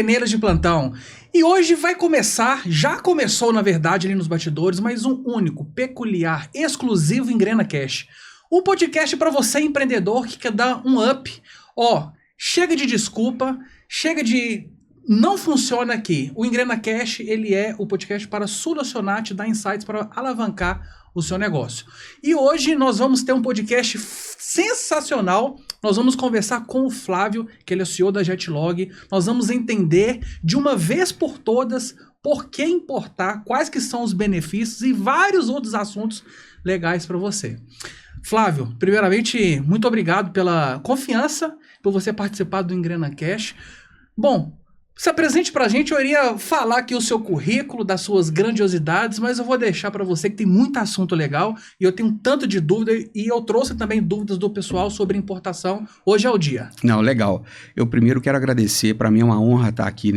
Treneiros de plantão. E hoje vai começar, já começou na verdade ali nos bastidores, mas um único, peculiar, exclusivo Engrena Cash. Um podcast para você empreendedor que quer dar um up. Chega de desculpa, chega de não funciona aqui. O Engrena Cash, ele é o podcast para solucionar, te dar insights para alavancar o seu negócio. E hoje nós vamos ter um podcast sensacional. Nós vamos conversar com o Flávio, que ele é o CEO da Jetlog. Nós vamos entender de uma vez por todas por que importar, quais que são os benefícios e vários outros assuntos legais para você. Flávio, primeiramente, muito obrigado pela confiança, por você participar do Engrena Cash. Bom, se apresente pra gente. Eu iria falar aqui o seu currículo, das suas grandiosidades, mas eu vou deixar para você que tem muito assunto legal e eu tenho tanto de dúvida e eu trouxe também dúvidas do pessoal sobre importação. Hoje é o dia. Não, legal. Eu primeiro quero agradecer, para mim é uma honra estar aqui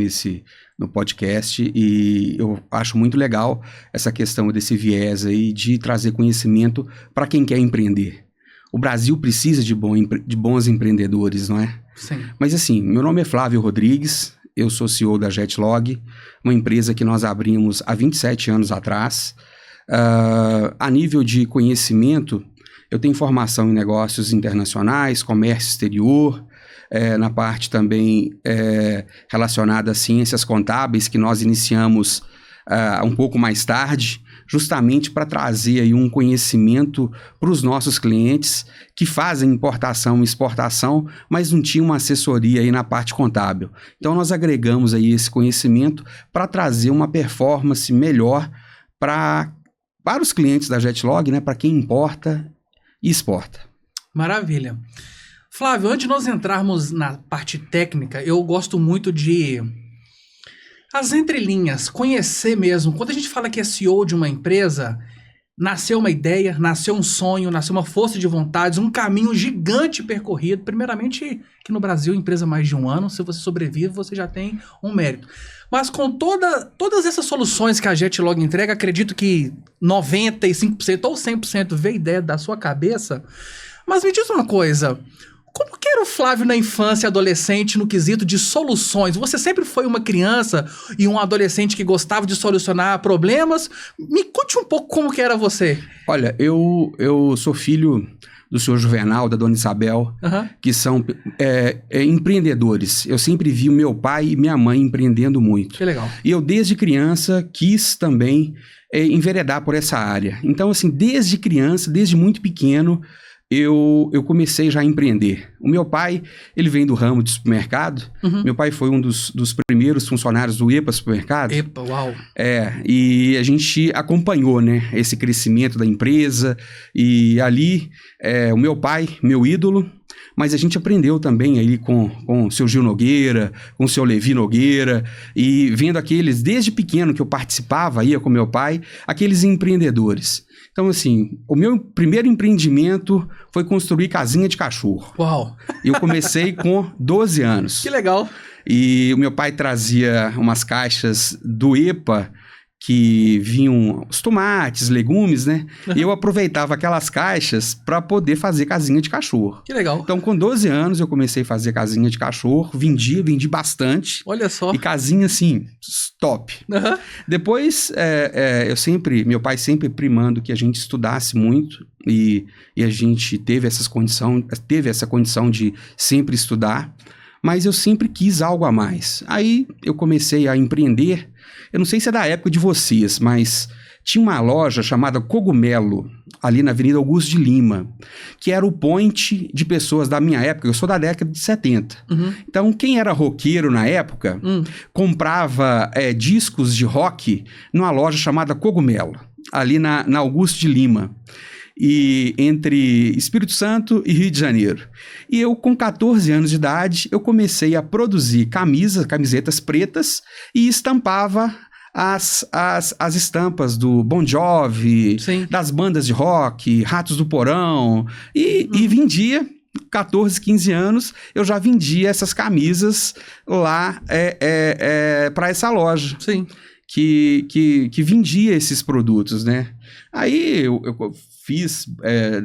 no podcast e eu acho muito legal essa questão desse viés aí de trazer conhecimento para quem quer empreender. O Brasil precisa de bons empreendedores, não é? Sim. Mas assim, meu nome é Flávio Rodrigues. Eu sou CEO da Jetlog, uma empresa que nós abrimos há 27 anos atrás. A nível de conhecimento, eu tenho formação em negócios internacionais, comércio exterior, na parte também relacionada a ciências contábeis, que nós iniciamos um pouco mais tarde, justamente para trazer aí um conhecimento para os nossos clientes que fazem importação e exportação, mas não tinham uma assessoria aí na parte contábil. Então nós agregamos aí esse conhecimento para trazer uma performance melhor para os clientes da Jetlog, né, para quem importa e exporta. Maravilha. Flávio, antes de nós entrarmos na parte técnica, eu gosto muito de as entrelinhas, conhecer mesmo. Quando a gente fala que é CEO de uma empresa, nasceu uma ideia, nasceu um sonho, nasceu uma força de vontades, um caminho gigante percorrido. Primeiramente, que no Brasil, empresa mais de um ano, se você sobrevive, você já tem um mérito. Mas com todas essas soluções que a Jetlog entrega, acredito que 95% ou 100% veio ideia da sua cabeça. Mas me diz uma coisa, como que era o Flávio na infância e adolescente no quesito de soluções? Você sempre foi uma criança e um adolescente que gostava de solucionar problemas? Me conte um pouco como que era você. Olha, eu sou filho do senhor Juvenal, da dona Isabel, que são empreendedores. Eu sempre vi o meu pai e minha mãe empreendendo muito. Que legal. E eu, desde criança, quis também enveredar por essa área. Então, assim, desde criança, desde muito pequeno, eu comecei já a empreender. O meu pai, ele vem do ramo de supermercado. Meu pai foi um dos primeiros funcionários do EPA Supermercado. EPA, uau! E a gente acompanhou, né, esse crescimento da empresa. E ali, o meu pai, meu ídolo, mas a gente aprendeu também aí com o seu Gil Nogueira, com o seu Levi Nogueira, e vendo aqueles, desde pequeno que eu participava, ia com meu pai, aqueles empreendedores. Então, assim, o meu primeiro empreendimento foi construir casinha de cachorro. Uau! Eu comecei com 12 anos. Que legal! E o meu pai trazia umas caixas do EPA que vinham os tomates, legumes, né? E eu aproveitava aquelas caixas para poder fazer casinha de cachorro. Que legal! Então, com 12 anos, eu comecei a fazer casinha de cachorro, vendi bastante. Olha só! E casinha, assim, top. Depois, meu pai sempre primando que a gente estudasse muito e a gente teve essa condição de sempre estudar, mas eu sempre quis algo a mais. Aí, eu comecei a empreender. Eu não sei se é da época de vocês, mas tinha uma loja chamada Cogumelo, ali na Avenida Augusto de Lima, que era o point de pessoas da minha época. Eu sou da década de 70. Então, quem era roqueiro na época, comprava discos de rock numa loja chamada Cogumelo, ali na Augusto de Lima, e entre Espírito Santo e Rio de Janeiro. E eu, com 14 anos de idade, eu comecei a produzir camisetas pretas e estampava as estampas do Bon Jovi, sim, das bandas de rock, Ratos do Porão, e vendia. 14, 15 anos, eu já vendia essas camisas lá para essa loja. Sim. Que vendia esses produtos, né? Aí eu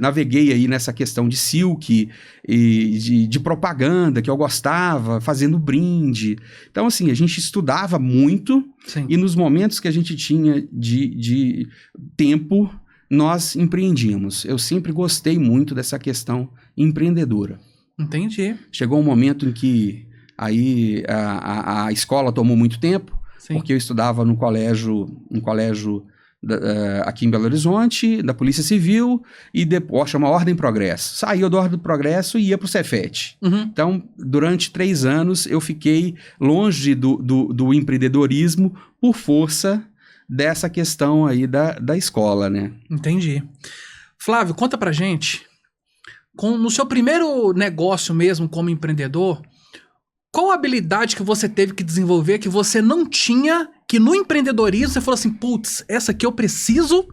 naveguei aí nessa questão de silk e de propaganda que eu gostava, fazendo brinde. Então, assim, a gente estudava muito. Sim. E nos momentos que a gente tinha de tempo, nós empreendíamos. Eu sempre gostei muito dessa questão empreendedora. Entendi. Chegou um momento em que aí a escola tomou muito tempo, Sim. porque eu estudava no colégio aqui em Belo Horizonte, da Polícia Civil, e depois chama Ordem Progresso. Saía do Ordem Progresso e ia para o Cefet. Uhum. Então, durante 3 anos, eu fiquei longe do empreendedorismo por força dessa questão aí da escola, né? Entendi. Flávio, conta pra gente, no seu primeiro negócio mesmo como empreendedor, qual a habilidade que você teve que desenvolver que você não tinha, que no empreendedorismo você falou assim, putz, essa aqui eu preciso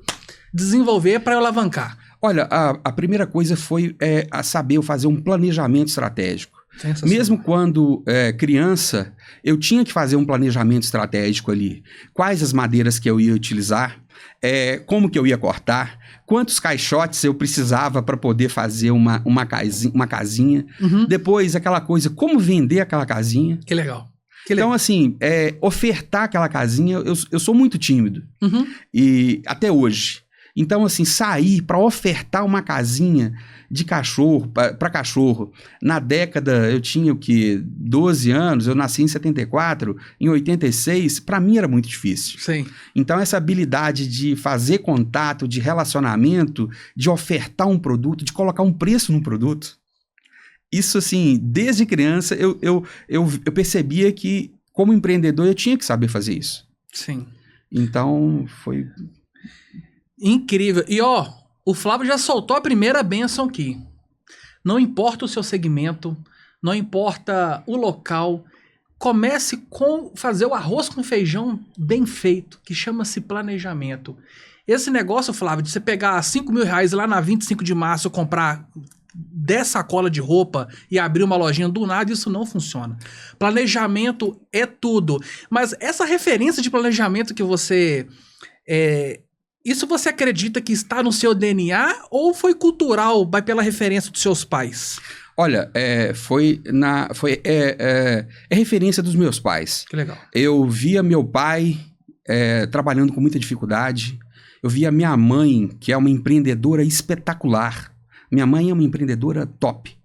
desenvolver para eu alavancar? Olha, a primeira coisa foi a saber fazer um planejamento estratégico. Mesmo quando criança, eu tinha que fazer um planejamento estratégico ali. Quais as madeiras que eu ia utilizar, como que eu ia cortar, quantos caixotes eu precisava para poder fazer uma casinha. Uhum. Depois, aquela coisa, como vender aquela casinha. Que legal. Então, assim, ofertar aquela casinha, eu sou muito tímido. Uhum. E até hoje. Então, assim, sair para ofertar uma casinha de cachorro, para cachorro, na década, eu tinha o quê? 12 anos, eu nasci em 74, em 86, para mim era muito difícil. Sim. Então, essa habilidade de fazer contato, de relacionamento, de ofertar um produto, de colocar um preço num produto, isso, assim, desde criança, eu percebia que, como empreendedor, eu tinha que saber fazer isso. Sim. Então, foi... incrível. E, o Flávio já soltou a primeira bênção aqui. Não importa o seu segmento, não importa o local, comece com fazer o arroz com feijão bem feito, que chama-se planejamento. Esse negócio, Flávio, de você pegar R$5.000 lá na 25 de março, comprar 10 sacolas de roupa e abrir uma lojinha do nada, isso não funciona. Planejamento é tudo. Mas essa referência de planejamento que você... isso você acredita que está no seu DNA ou foi cultural, vai pela referência dos seus pais? Olha, foi referência dos meus pais. Que legal. Eu via meu pai trabalhando com muita dificuldade. Eu via minha mãe, que é uma empreendedora espetacular. Minha mãe é uma empreendedora top.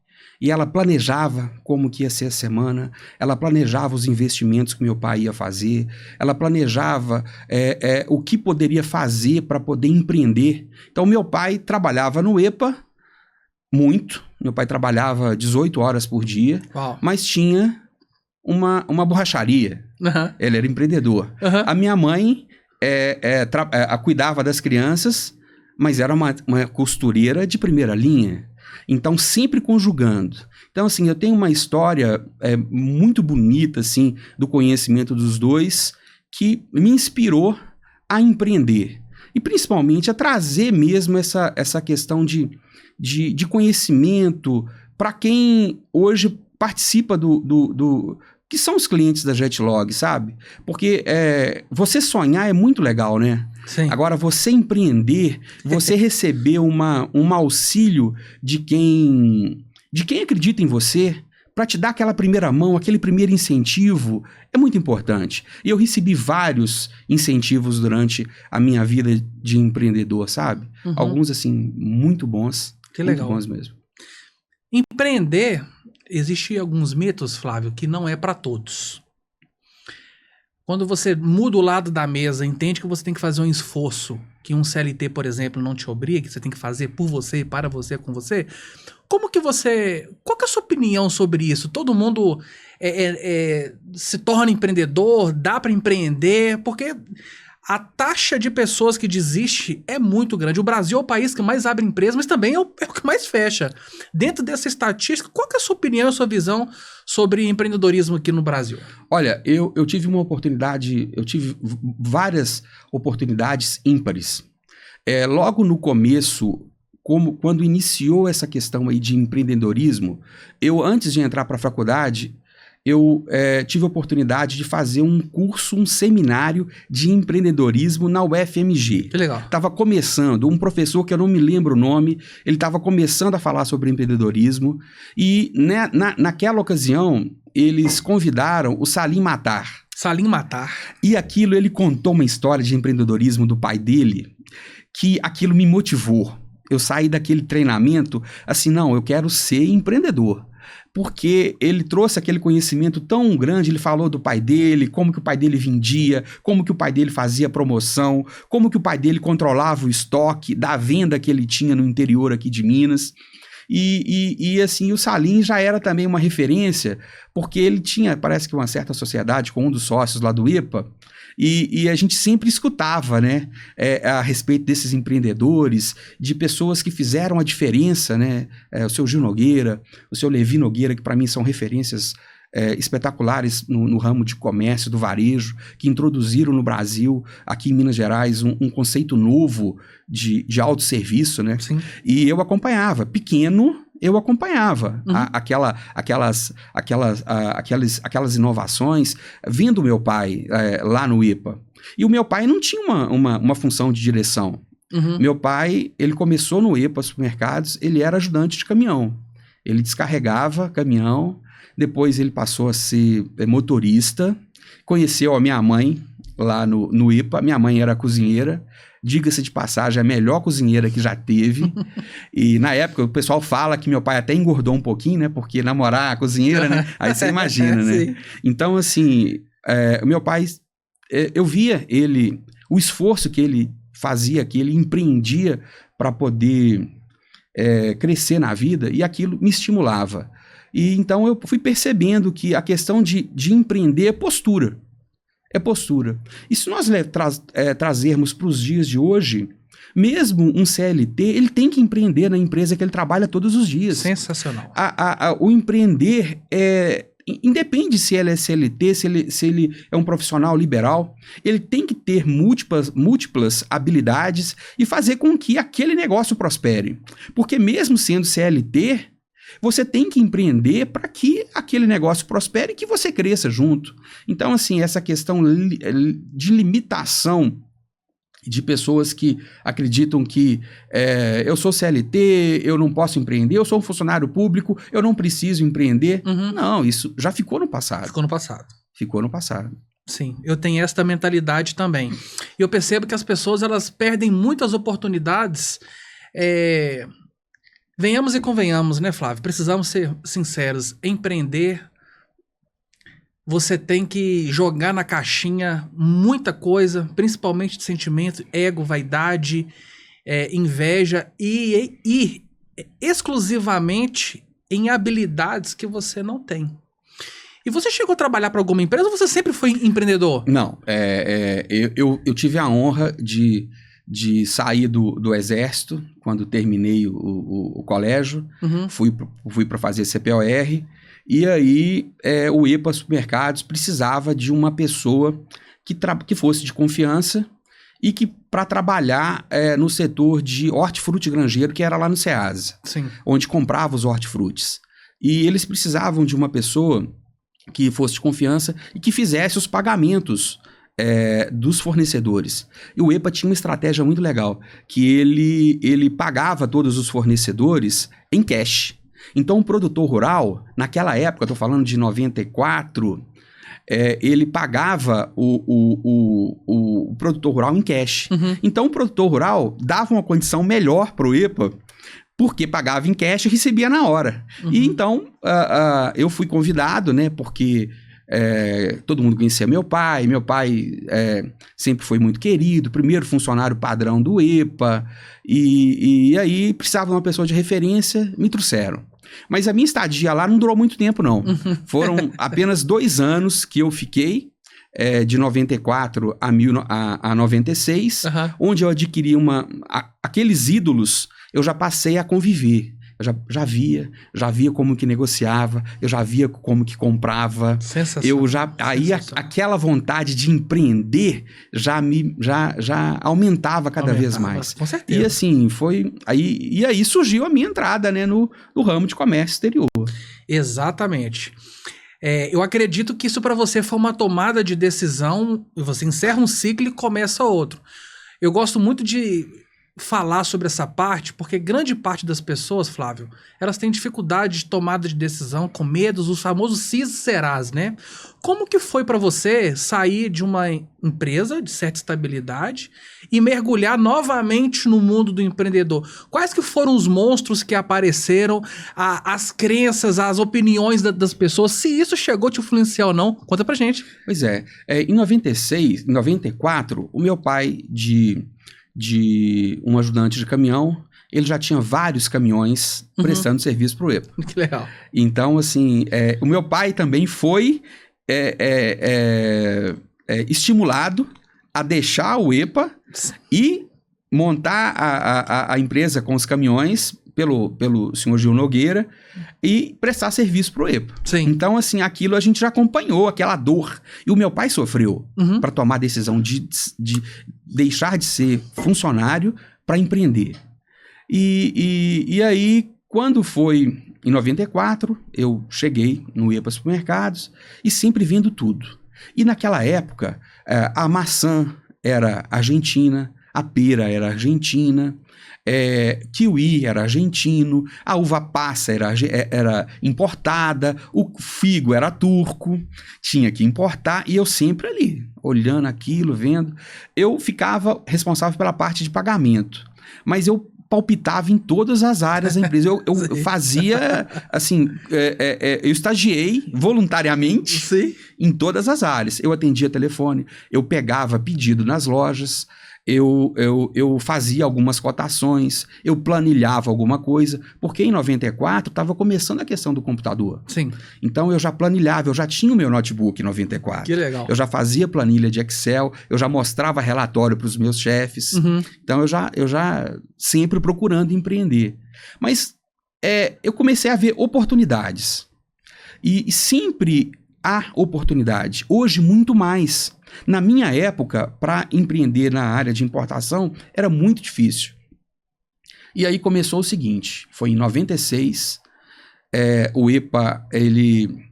E ela planejava como que ia ser a semana, ela planejava os investimentos que meu pai ia fazer, ela planejava o que poderia fazer para poder empreender. Então, meu pai trabalhava no EPA muito, meu pai trabalhava 18 horas por dia, Uau. Mas tinha uma borracharia, Uhum. ele era empreendedor. Uhum. A minha mãe cuidava das crianças, mas era uma costureira de primeira linha. Então, sempre conjugando. Então, assim, eu tenho uma história muito bonita, assim, do conhecimento dos dois, que me inspirou a empreender. E, principalmente, a trazer mesmo essa questão de conhecimento para quem hoje participa que são os clientes da Jetlog, sabe? Porque você sonhar é muito legal, né? Sim. Agora, você empreender, você receber um auxílio de quem acredita em você, para te dar aquela primeira mão, aquele primeiro incentivo, é muito importante. E eu recebi vários incentivos durante a minha vida de empreendedor, sabe? Uhum. Alguns, assim, muito bons. Que legal. Muito bons mesmo. Empreender, existem alguns mitos, Flávio, que não é para todos. Quando você muda o lado da mesa, entende que você tem que fazer um esforço que um CLT, por exemplo, não te obriga, que você tem que fazer por você, para você, com você. Qual que é a sua opinião sobre isso? Todo mundo se torna empreendedor, dá para empreender, porque a taxa de pessoas que desiste é muito grande. O Brasil é o país que mais abre empresas, mas também é o que mais fecha. Dentro dessa estatística, qual que é a sua opinião, a sua visão sobre empreendedorismo aqui no Brasil? Olha, eu tive várias oportunidades ímpares. Logo no começo, quando iniciou essa questão aí de empreendedorismo, antes de entrar para a faculdade, eu tive a oportunidade de fazer um curso, um seminário de empreendedorismo na UFMG. Que legal. Estava começando, um professor que eu não me lembro o nome, ele estava começando a falar sobre empreendedorismo e naquela ocasião eles convidaram o Salim Matar. Salim Matar. E aquilo, ele contou uma história de empreendedorismo do pai dele, que aquilo me motivou. Eu saí daquele treinamento assim, não, eu quero ser empreendedor. Porque ele trouxe aquele conhecimento tão grande, ele falou do pai dele, como que o pai dele vendia, como que o pai dele fazia promoção, como que o pai dele controlava o estoque da venda que ele tinha no interior aqui de Minas. E assim, o Salim já era também uma referência, porque ele tinha, parece que uma certa sociedade com um dos sócios lá do EPA, e a gente sempre escutava, né, a respeito desses empreendedores, de pessoas que fizeram a diferença, né, o seu Gil Nogueira, o seu Levi Nogueira, que para mim são referências espetaculares no ramo de comércio, do varejo, que introduziram no Brasil, aqui em Minas Gerais, um conceito novo de autosserviço, né? Sim. E eu acompanhava, pequeno, eu acompanhava aquelas inovações, vendo meu pai lá no IPA. E o meu pai não tinha uma função de direção. Uhum. Meu pai, ele começou no IPA Supermercados, ele era ajudante de caminhão. Ele descarregava caminhão, depois ele passou a ser motorista, conheceu a minha mãe lá no IPA, minha mãe era cozinheira, diga-se de passagem, a melhor cozinheira que já teve, e na época o pessoal fala que meu pai até engordou um pouquinho, né, porque namorar a cozinheira, né, aí você imagina, né. Então, assim, meu pai, eu via ele, o esforço que ele fazia, que ele empreendia para poder crescer na vida, e aquilo me estimulava. E então eu fui percebendo que a questão de empreender é postura. É postura. E se nós trazermos para os dias de hoje, mesmo um CLT, ele tem que empreender na empresa que ele trabalha todos os dias. Sensacional. O empreender independe se ele é CLT, se ele é um profissional liberal, ele tem que ter múltiplas habilidades e fazer com que aquele negócio prospere. Porque mesmo sendo CLT, você tem que empreender para que aquele negócio prospere e que você cresça junto. Então, assim, essa questão de limitação de pessoas que acreditam que eu sou CLT, eu não posso empreender, eu sou um funcionário público, eu não preciso empreender. Uhum. Não, isso já ficou no passado. Ficou no passado. Sim, eu tenho essa mentalidade também. E eu percebo que as pessoas, elas perdem muitas oportunidades. Venhamos e convenhamos, né, Flávio? Precisamos ser sinceros. Empreender, você tem que jogar na caixinha muita coisa, principalmente de sentimento, ego, vaidade, inveja e exclusivamente em habilidades que você não tem. E você chegou a trabalhar para alguma empresa ou você sempre foi empreendedor? Não, eu tive a honra de sair do exército, quando terminei o colégio, uhum. fui para fazer CPOR, e aí o EPA Supermercados precisava de uma pessoa que fosse de confiança e que para trabalhar no setor de hortifruti granjeiro, que era lá no Ceasa, Sim. onde comprava os hortifrutis. E eles precisavam de uma pessoa que fosse de confiança e que fizesse os pagamentos dos fornecedores. E o EPA tinha uma estratégia muito legal, que ele pagava todos os fornecedores em cash. Então o produtor rural, naquela época, estou falando de 94, ele pagava o produtor rural em cash. Uhum. Então o produtor rural dava uma condição melhor para o EPA, porque pagava em cash e recebia na hora. Uhum. E então eu fui convidado, né, porque todo mundo conhecia meu pai sempre foi muito querido, primeiro funcionário padrão do EPA, e aí precisava de uma pessoa de referência, me trouxeram. Mas a minha estadia lá não durou muito tempo, não. Uhum. Foram apenas 2 anos que eu fiquei, de 94 a 96, uhum. onde eu adquiri aqueles ídolos, eu já passei a conviver. Eu já via como que negociava, eu já via como que comprava. Aquela vontade de empreender já aumentava cada vez mais. Com certeza. E assim, aí surgiu a minha entrada, né, no ramo de comércio exterior. Exatamente. Eu acredito que isso para você foi uma tomada de decisão, você encerra um ciclo e começa outro. Eu gosto muito de falar sobre essa parte, porque grande parte das pessoas, Flávio, elas têm dificuldade de tomada de decisão, com medos, os famosos sis e serás, né? Como que foi para você sair de uma empresa de certa estabilidade e mergulhar novamente no mundo do empreendedor? Quais que foram os monstros que apareceram, as crenças, as opiniões das pessoas? Se isso chegou a te influenciar ou não, conta pra gente. Pois em 96, em 94, o meu pai de um ajudante de caminhão, ele já tinha vários caminhões prestando serviço para o EPA. Que legal. Então, assim, o meu pai também foi estimulado a deixar o EPA e montar a empresa com os caminhões pelo senhor Gil Nogueira e prestar serviço pro EPA. Sim. Então, assim, aquilo a gente já acompanhou, aquela dor. E o meu pai sofreu para tomar a decisão de deixar de ser funcionário para empreender. E aí, quando foi em 94, eu cheguei no EPA Supermercados e sempre vendo tudo. E naquela época, a maçã era argentina, a pera era argentina, kiwi era argentino, a uva passa era importada, o figo era turco, tinha que importar, e eu sempre ali, olhando aquilo, vendo. Eu ficava responsável pela parte de pagamento, mas eu palpitava em todas as áreas da empresa. Eu fazia, assim, eu estagiei voluntariamente em todas as áreas. Eu atendia telefone, eu pegava pedido nas lojas, eu fazia algumas cotações, eu planilhava alguma coisa, porque em 94 estava começando a questão do computador. Sim. Então eu já planilhava, eu já tinha o meu notebook em 94. Que legal. Eu já fazia planilha de Excel, eu já mostrava relatório para os meus chefes. Então eu já sempre procurando empreender. Mas eu comecei a ver oportunidades. E sempre há oportunidade. Hoje, muito mais. Na minha época, para empreender na área de importação, era muito difícil. E aí começou o seguinte, foi em 96, o EPA, ele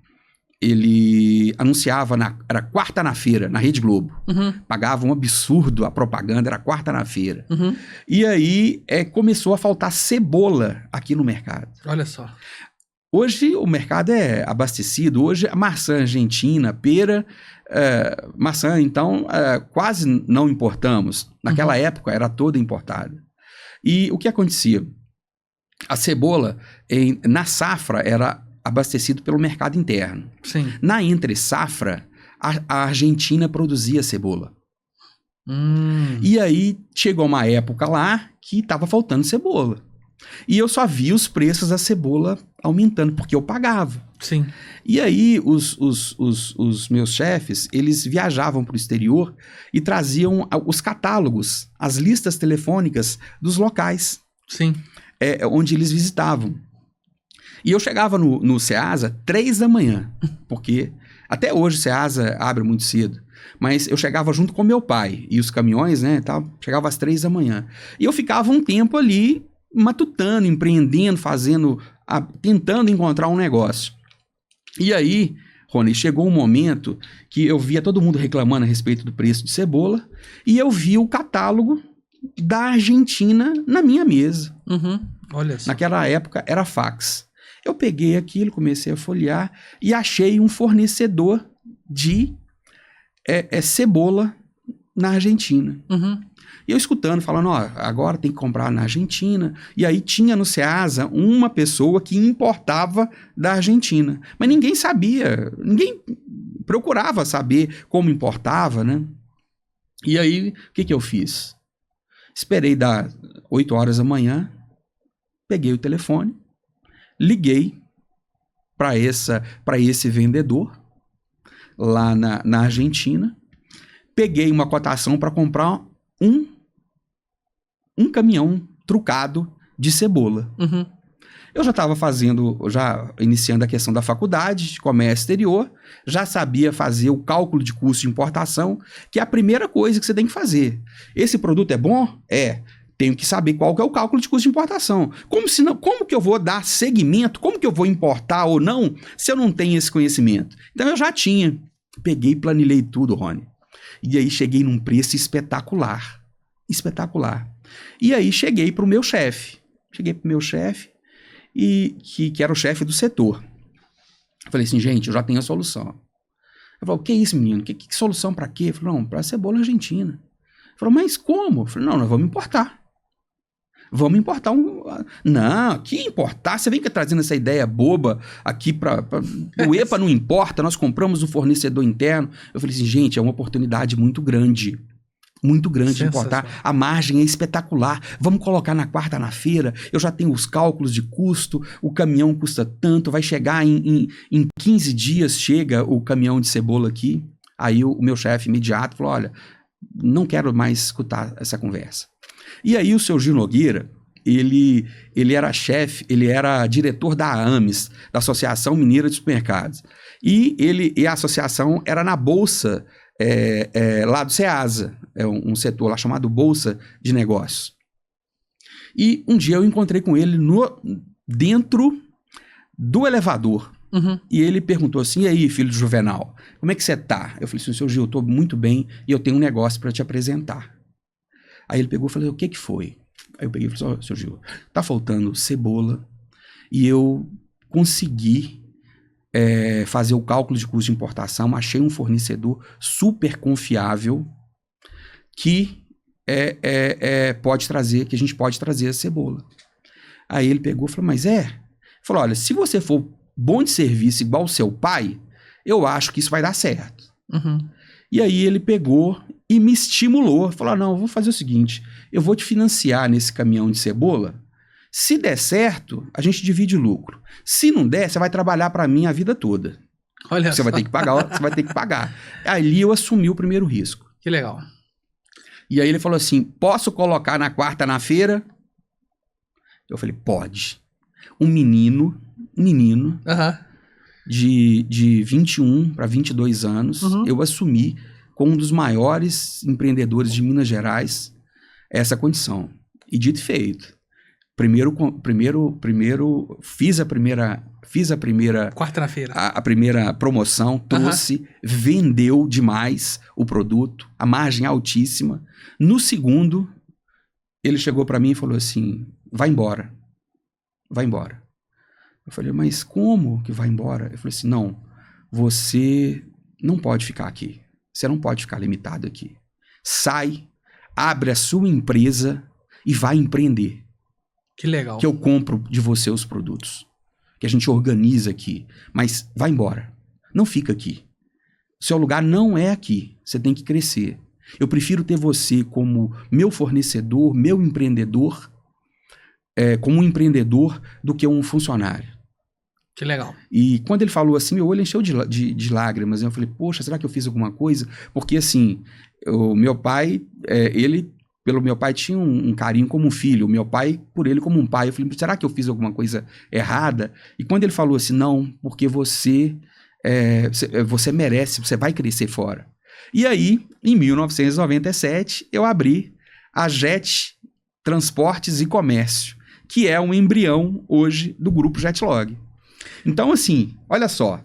anunciava, era quarta na feira, na Rede Globo. Pagava um absurdo a propaganda, era quarta na feira. E aí começou a faltar cebola aqui no mercado. Olha só. Hoje o mercado é abastecido, hoje a maçã argentina, pera, maçã, então, quase não importamos. Naquela época era toda importada. E o que acontecia? A cebola, na safra, era abastecido pelo mercado interno. Sim. Na entre-safra, a Argentina produzia cebola. E aí chegou uma época lá que estava faltando cebola. E eu só vi os preços da cebola aumentando, porque eu pagava. Sim. E aí os meus chefes, eles viajavam para o exterior e traziam os catálogos, as listas telefônicas dos locais. Sim. Onde eles visitavam. E eu chegava no Ceasa 3 da manhã, porque até hoje o Ceasa abre muito cedo. Mas eu chegava junto com meu pai e os caminhões, né, tal, chegava às 3 da manhã. E eu ficava um tempo ali matutando, empreendendo, tentando encontrar um negócio. E aí, Rony, chegou um momento que eu via todo mundo reclamando a respeito do preço de cebola e eu vi o catálogo da Argentina na minha mesa. Olha só. Naquela época era fax. Eu peguei aquilo, comecei a folhear e achei um fornecedor de cebola na Argentina. E eu escutando, falando, agora tem que comprar na Argentina. E aí tinha no Ceasa uma pessoa que importava da Argentina. Mas ninguém sabia, ninguém procurava saber como importava, né? E aí, o que eu fiz? Esperei dar 8 horas da manhã, peguei o telefone, liguei para esse vendedor lá na Argentina, peguei uma cotação para comprar um caminhão trucado de cebola. Eu já estava iniciando a questão da faculdade de comércio exterior, já sabia fazer o cálculo de custo de importação, que é a primeira coisa que você tem que fazer. Esse produto é bom? tenho que saber qual que é o cálculo de custo de importação. Como que eu vou dar segmento, como que eu vou importar ou não, se eu não tenho esse conhecimento? Então eu já tinha. Peguei e planilhei tudo, Rony. E aí cheguei num preço espetacular. Espetacular. E aí cheguei pro meu chefe. E que era o chefe do setor. Eu falei assim, gente, eu já tenho a solução. Eu falei, o que é isso, menino? Que solução para quê? Eu falei, não, para cebola argentina. Ele falou, mas como? Eu falei, não, nós vamos importar. Vamos importar um... Não, que importar? Você vem trazendo essa ideia boba aqui para... O EPA não importa, nós compramos um fornecedor interno. Eu falei assim, gente, é uma oportunidade muito grande. Muito grande importar. A margem é espetacular. Vamos colocar na quarta na feira. Eu já tenho os cálculos de custo. O caminhão custa tanto. Vai chegar em 15 dias, chega o caminhão de cebola aqui. Aí o meu chefe imediato falou, olha, não quero mais escutar essa conversa. E aí o seu Gil Nogueira, ele era chefe, ele era diretor da AMES, da Associação Mineira de Supermercados. E a associação era na Bolsa lá do Ceasa, um setor lá chamado Bolsa de Negócios. E um dia eu encontrei com ele dentro do elevador. Uhum. E ele perguntou assim, e aí, filho do Juvenal, como é que você tá? Eu falei assim, seu Gil, eu tô muito bem e eu tenho um negócio para te apresentar. Aí ele pegou e falou, o que foi? Aí eu peguei e falei, seu Gil, tá faltando cebola e eu consegui fazer o cálculo de custo de importação, achei um fornecedor super confiável que que a gente pode trazer a cebola. Aí ele pegou e falou, mas falou, olha, se você for bom de serviço igual o seu pai, eu acho que isso vai dar certo. Uhum. E aí ele pegou e me estimulou, falou, não, eu vou fazer o seguinte, eu vou te financiar nesse caminhão de cebola, se der certo, a gente divide o lucro. Se não der, você vai trabalhar para mim a vida toda. Olha você vai ter que pagar, você vai ter que pagar. Ali eu assumi o primeiro risco. Que legal. E aí ele falou assim, posso colocar na quarta na feira? Eu falei, pode. Um menino de 21 para 22 anos, eu assumi com um dos maiores empreendedores de Minas Gerais essa condição. E dito e feito. Primeiro fiz a primeira quarta na feira. A primeira promoção, trouxe, vendeu demais o produto, a margem altíssima. No segundo, ele chegou para mim e falou assim, vai embora. Eu falei, mas como que vai embora? Eu falei assim, não, você não pode ficar aqui. Você não pode ficar limitado aqui. Sai, abre a sua empresa e vai empreender. Que legal. Que eu compro de você os produtos. Que a gente organiza aqui. Mas vai embora. Não fica aqui. Seu lugar não é aqui. Você tem que crescer. Eu prefiro ter você como meu fornecedor, meu empreendedor, como um empreendedor do que um funcionário. Que legal. E quando ele falou assim, meu olho encheu de lágrimas. Eu falei, poxa, será que eu fiz alguma coisa? Porque assim, o meu pai, pelo meu pai tinha um carinho como um filho, o meu pai por ele como um pai. Eu falei, será que eu fiz alguma coisa errada? E quando ele falou assim, não, porque você merece, você vai crescer fora. E aí, em 1997, eu abri a Jet Transportes e Comércio, que é um embrião hoje do grupo Jetlog. Então, assim, olha só,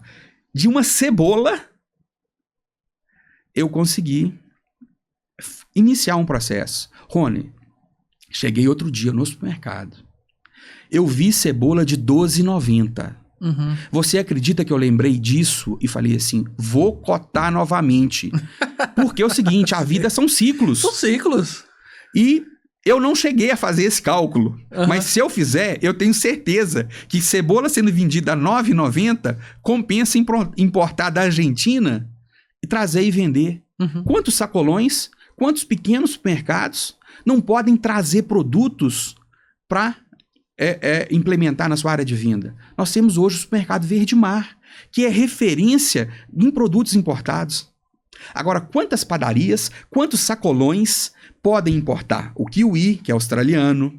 de uma cebola, eu consegui iniciar um processo. Rony, cheguei outro dia no supermercado. Eu vi cebola de R$12,90. Uhum. Você acredita que eu lembrei disso e falei assim, vou cotar novamente. Porque é o seguinte, a vida são ciclos. São ciclos. E eu não cheguei a fazer esse cálculo. Uhum. Mas se eu fizer, eu tenho certeza que cebola sendo vendida a R$9,90 compensa importar da Argentina e trazer e vender. Uhum. Quantos sacolões, quantos pequenos supermercados não podem trazer produtos para implementar na sua área de venda? Nós temos hoje o supermercado Verde Mar, que é referência em produtos importados. Agora, quantas padarias, quantos sacolões podem importar? O kiwi, que é australiano,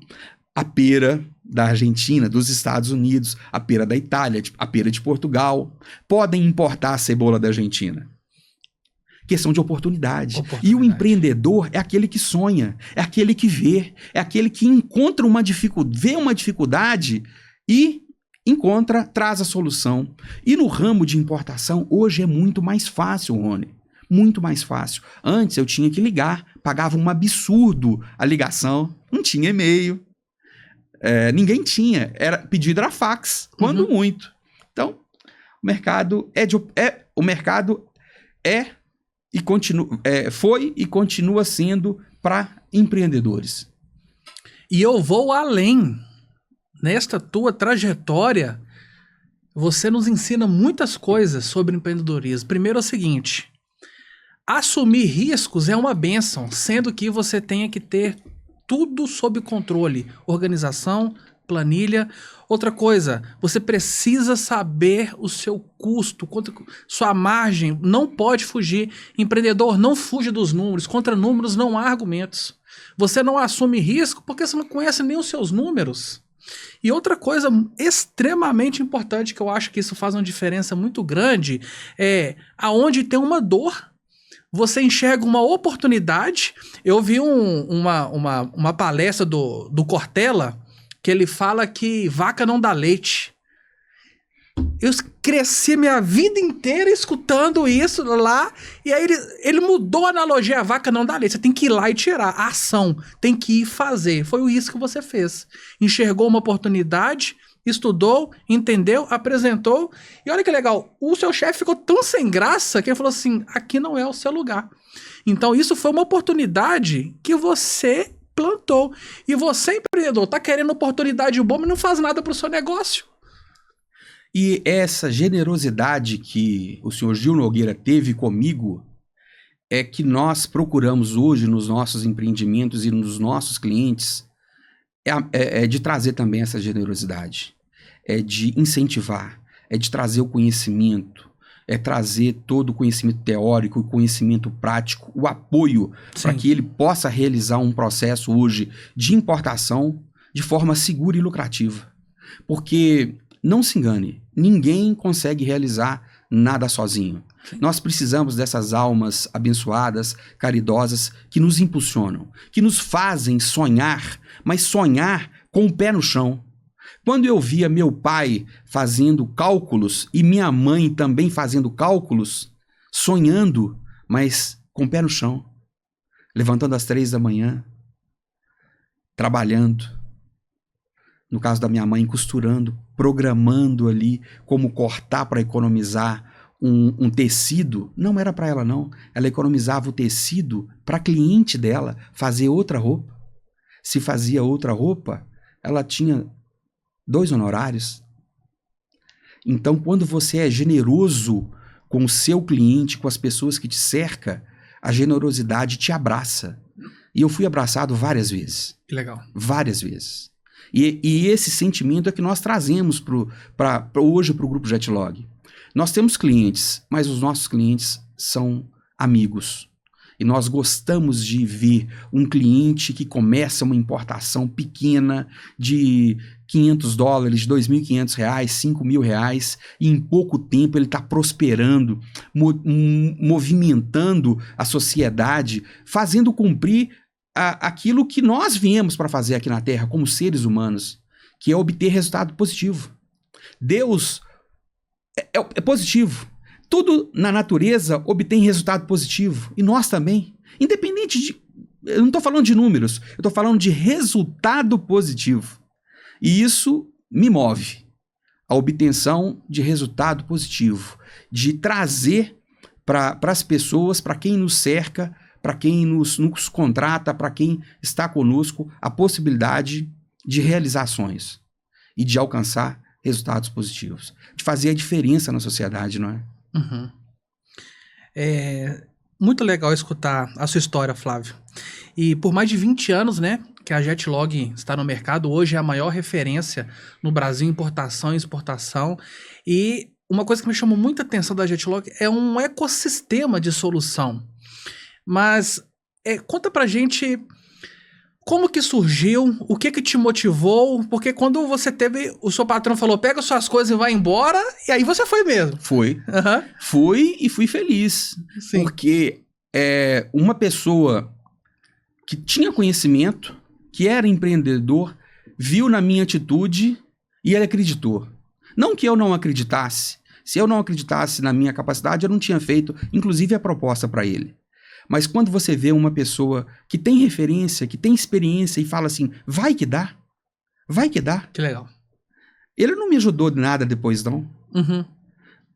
a pera da Argentina, dos Estados Unidos, a pera da Itália, a pera de Portugal, podem importar a cebola da Argentina. questão de oportunidade. E o empreendedor é aquele que sonha, é aquele que vê, é aquele que encontra vê uma dificuldade e traz a solução. E no ramo de importação, hoje é muito mais fácil, Rony. Muito mais fácil. Antes eu tinha que ligar, pagava um absurdo a ligação, não tinha e-mail, ninguém tinha, pedido era fax, quando muito. Então, o mercado foi e continua sendo para empreendedores. E eu vou além. Nesta tua trajetória, você nos ensina muitas coisas sobre empreendedorismo. Primeiro é o seguinte: assumir riscos é uma bênção, sendo que você tenha que ter tudo sob controle. Organização, planilha. Outra coisa, você precisa saber o seu custo, sua margem, não pode fugir. Empreendedor, não fuja dos números. Contra números não há argumentos. Você não assume risco porque você não conhece nem os seus números. E outra coisa extremamente importante, que eu acho que isso faz uma diferença muito grande, é aonde tem uma dor, você enxerga uma oportunidade. Eu vi uma palestra do Cortella, que ele fala que vaca não dá leite. Eu cresci minha vida inteira escutando isso lá, e aí ele mudou a analogia: a vaca não dá leite, você tem que ir lá e tirar, a ação, tem que ir fazer. Foi isso que você fez. Enxergou uma oportunidade, estudou, entendeu, apresentou, e olha que legal, o seu chefe ficou tão sem graça que ele falou assim: aqui não é o seu lugar. Então isso foi uma oportunidade que você plantou. E você, empreendedor, tá querendo oportunidade boa, mas não faz nada pro seu negócio. E essa generosidade que o senhor Gil Nogueira teve comigo é que nós procuramos hoje nos nossos empreendimentos e nos nossos clientes, é de trazer também essa generosidade, é de incentivar, é de trazer o conhecimento, é trazer todo o conhecimento teórico, o conhecimento prático, o apoio para que ele possa realizar um processo hoje de importação de forma segura e lucrativa. Porque, não se engane, ninguém consegue realizar nada sozinho. Sim. Nós precisamos dessas almas abençoadas, caridosas, que nos impulsionam, que nos fazem sonhar, mas sonhar com o pé no chão. Quando eu via meu pai fazendo cálculos e minha mãe também fazendo cálculos, sonhando, mas com o pé no chão, levantando às 3 da manhã, trabalhando. No caso da minha mãe, costurando, programando ali como cortar para economizar um tecido. Não era para ela, não. Ela economizava o tecido para a cliente dela fazer outra roupa. Se fazia outra roupa, ela tinha 2 honorários. Então, quando você é generoso com o seu cliente, com as pessoas que te cercam, a generosidade te abraça. E eu fui abraçado várias vezes. Que legal. Várias vezes. E esse sentimento é que nós trazemos hoje para o Grupo Jetlog. Nós temos clientes, mas os nossos clientes são amigos. E nós gostamos de ver um cliente que começa uma importação pequena de $500, R$2.500, R$5.000, e em pouco tempo ele está prosperando, movimentando a sociedade, fazendo cumprir aquilo que nós viemos para fazer aqui na Terra como seres humanos, que é obter resultado positivo. Deus é positivo. Tudo na natureza obtém resultado positivo. E nós também. Independente de... Eu não estou falando de números. Eu estou falando de resultado positivo. E isso me move. A obtenção de resultado positivo. De trazer para as pessoas, para quem nos cerca, para quem nos contrata, para quem está conosco, a possibilidade de realizações e de alcançar resultados positivos. De fazer a diferença na sociedade, não é? Uhum. É muito legal escutar a sua história, Flávio. E por mais de 20 anos, né, que a Jetlog está no mercado, hoje é a maior referência no Brasil em importação e exportação. E uma coisa que me chamou muita atenção da Jetlog é um ecossistema de solução. Mas conta pra gente Como que surgiu? O que que te motivou? Porque quando você teve, o seu patrão falou, pega suas coisas e vai embora, e aí você foi mesmo. Foi. Fui e fui feliz. Sim. Porque uma pessoa que tinha conhecimento, que era empreendedor, viu na minha atitude e ele acreditou. Não que eu não acreditasse. Se eu não acreditasse na minha capacidade, eu não tinha feito, inclusive, a proposta para ele. Mas quando você vê uma pessoa que tem referência, que tem experiência e fala assim, vai que dá. Vai que dá. Que legal. Ele não me ajudou de nada depois, não. Uhum.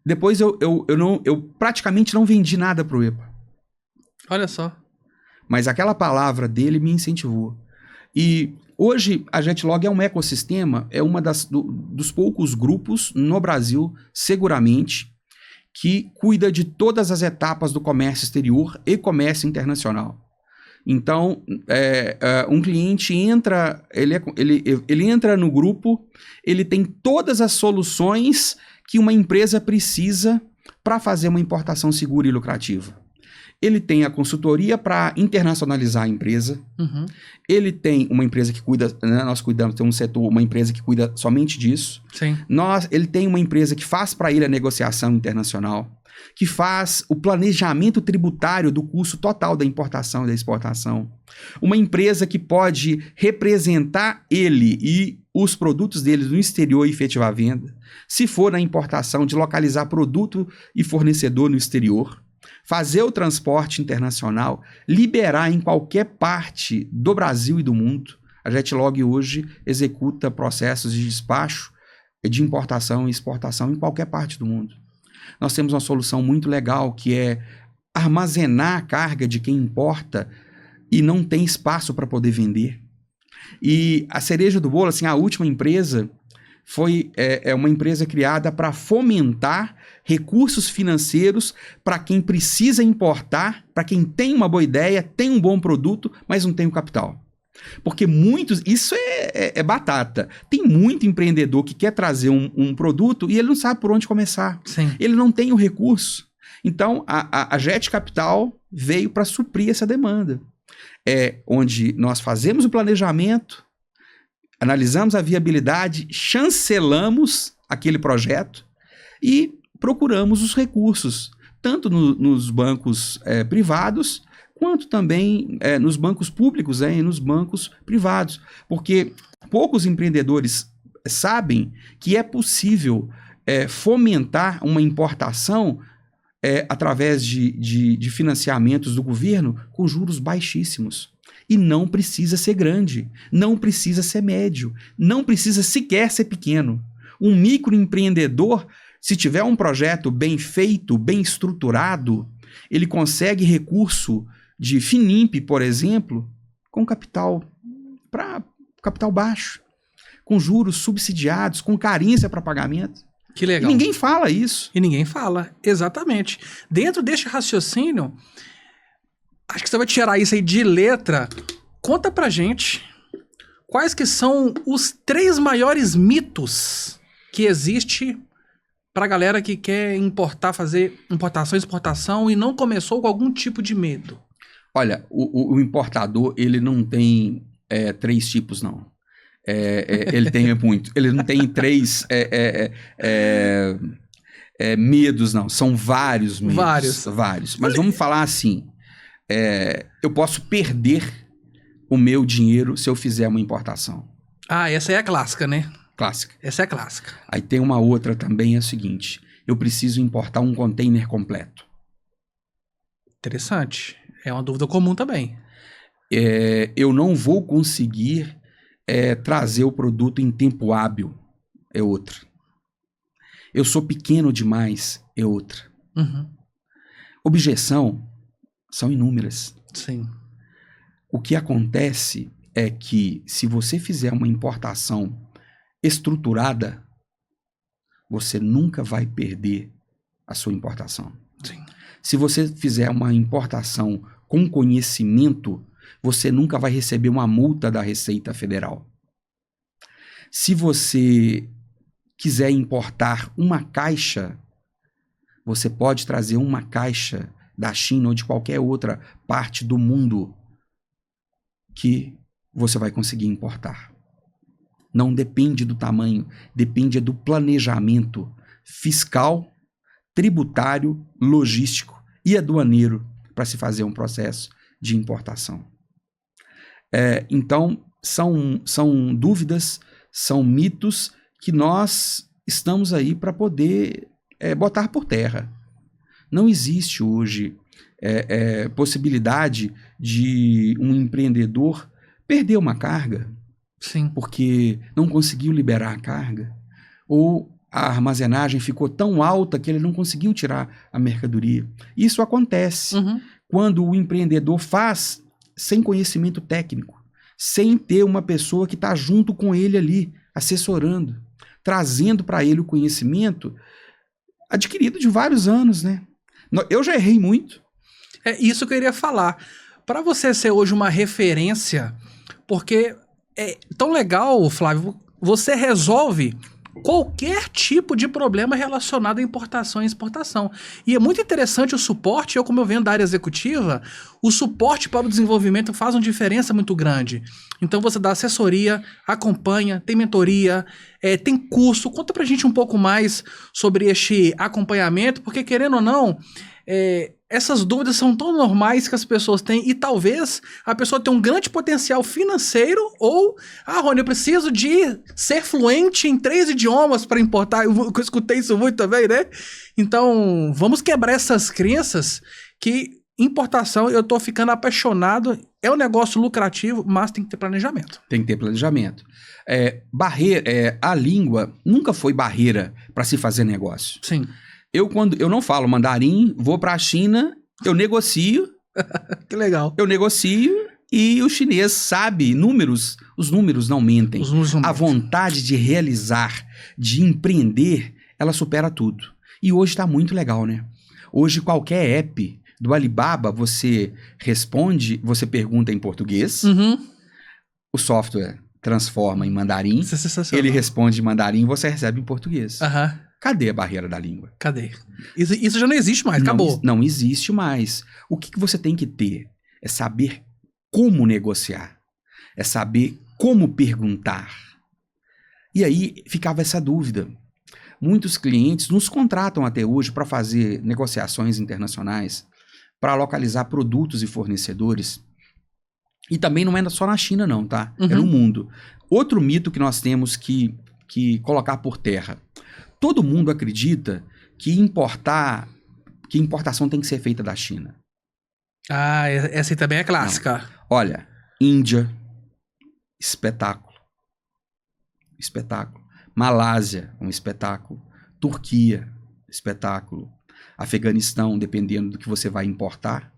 Depois eu praticamente não vendi nada pro EPA. Olha só. Mas aquela palavra dele me incentivou. E hoje a Jetlog é um ecossistema, é uma dos poucos grupos no Brasil, seguramente, que cuida de todas as etapas do comércio exterior e comércio internacional. Então, um cliente entra, ele entra no grupo, ele tem todas as soluções que uma empresa precisa para fazer uma importação segura e lucrativa. Ele tem a consultoria para internacionalizar a empresa. Uhum. Ele tem uma empresa que cuida, né, nós cuidamos, tem um setor, uma empresa que cuida somente disso. Sim. Ele tem uma empresa que faz para ele a negociação internacional, que faz o planejamento tributário do custo total da importação e da exportação. Uma empresa que pode representar ele e os produtos dele no exterior e efetivar a venda. Se for na importação, de localizar produto e fornecedor no exterior. Fazer o transporte internacional, liberar em qualquer parte do Brasil e do mundo. A Jetlog hoje executa processos de despacho, de importação e exportação em qualquer parte do mundo. Nós temos uma solução muito legal que é armazenar a carga de quem importa e não tem espaço para poder vender. E a cereja do bolo, assim, a última empresa foi uma empresa criada para fomentar recursos financeiros para quem precisa importar, para quem tem uma boa ideia, tem um bom produto, mas não tem o capital. Porque isso é batata. Tem muito empreendedor que quer trazer um produto e ele não sabe por onde começar. Sim. Ele não tem o recurso. Então, a Jet Capital veio para suprir essa demanda. Onde nós fazemos o planejamento, analisamos a viabilidade, chancelamos aquele projeto e procuramos os recursos, tanto nos bancos privados, quanto também nos bancos públicos e nos bancos privados. Porque poucos empreendedores sabem que é possível fomentar uma importação através de financiamentos do governo com juros baixíssimos. E não precisa ser grande, não precisa ser médio, não precisa sequer ser pequeno. Um microempreendedor, se tiver um projeto bem feito, bem estruturado, ele consegue recurso de Finimp, por exemplo, com capital baixo, com juros subsidiados, com carência para pagamento. Que legal. E ninguém fala isso. E ninguém fala, exatamente. Dentro deste raciocínio, acho que você vai tirar isso aí de letra. Conta pra gente quais que são os 3 maiores mitos que existe pra galera que quer importar, fazer importação e exportação e não começou com algum tipo de medo. Olha, o importador, ele não tem 3 tipos, não. Ele tem muito. Ele não tem 3 medos, não. São vários medos. Vários. Mas vamos falar assim. Eu posso perder o meu dinheiro se eu fizer uma importação. Ah, essa é a clássica, né? Clássica. Essa é a clássica. Aí tem uma outra também, é a seguinte. Eu preciso importar um container completo. Interessante. É uma dúvida comum também. Eu não vou conseguir trazer o produto em tempo hábil. É outra. Eu sou pequeno demais. É outra. Uhum. Objeção são inúmeras. Sim. O que acontece é que se você fizer uma importação estruturada, você nunca vai perder a sua importação. Sim. Se você fizer uma importação com conhecimento, você nunca vai receber uma multa da Receita Federal. Se você quiser importar uma caixa, você pode trazer uma caixa da China ou de qualquer outra parte do mundo que você vai conseguir importar. Não depende do tamanho, depende do planejamento fiscal, tributário, logístico e aduaneiro para se fazer um processo de importação. Então, são dúvidas, são mitos que nós estamos aí para poder botar por terra. Não existe hoje possibilidade de um empreendedor perder uma carga. Sim. Porque não conseguiu liberar a carga, ou a armazenagem ficou tão alta que ele não conseguiu tirar a mercadoria. Isso acontece quando o empreendedor faz sem conhecimento técnico, sem ter uma pessoa que está junto com ele ali, assessorando, trazendo para ele o conhecimento adquirido de vários anos, né? Eu já errei muito. É isso que eu iria falar. Para você ser hoje uma referência, porque é tão legal, Flávio, você resolve qualquer tipo de problema relacionado à importação e exportação. E é muito interessante o suporte, como eu venho da área executiva, o suporte para o desenvolvimento faz uma diferença muito grande. Então você dá assessoria, acompanha, tem mentoria, tem curso. Conta pra gente um pouco mais sobre este acompanhamento, porque querendo ou não, essas dúvidas são tão normais que as pessoas têm, e talvez a pessoa tenha um grande potencial financeiro, ou, Rony, eu preciso de ser fluente em 3 idiomas para importar. Eu escutei isso muito também, né? Então, vamos quebrar essas crenças que importação, eu tô ficando apaixonado, é um negócio lucrativo, mas tem que ter planejamento. Tem que ter planejamento. A língua nunca foi barreira para se fazer negócio. Sim. Quando eu não falo mandarim, vou para a China, eu negocio. Que legal. Eu negocio e o chinês sabe números, os números não mentem. Os números não mentem. A vontade de realizar, de empreender, ela supera tudo. E hoje está muito legal, né? Hoje qualquer app do Alibaba, você responde, você pergunta em português, o software transforma em mandarim, Isso é sensacional. ele responde em mandarim e você recebe em português. Cadê a barreira da língua? Cadê? Isso já não existe mais, acabou. Não existe mais. O que você tem que ter é saber como negociar, é saber como perguntar. E aí ficava essa dúvida. Muitos clientes nos contratam até hoje para fazer negociações internacionais, para localizar produtos e fornecedores. E também não é só na China não, tá? É no mundo. Outro mito que nós temos que colocar por terra. Todo mundo acredita que importação tem que ser feita da China. Essa aí também é clássica. Não. Olha, Índia, espetáculo. Espetáculo. Malásia, um espetáculo. Turquia, espetáculo. Afeganistão, dependendo do que você vai importar,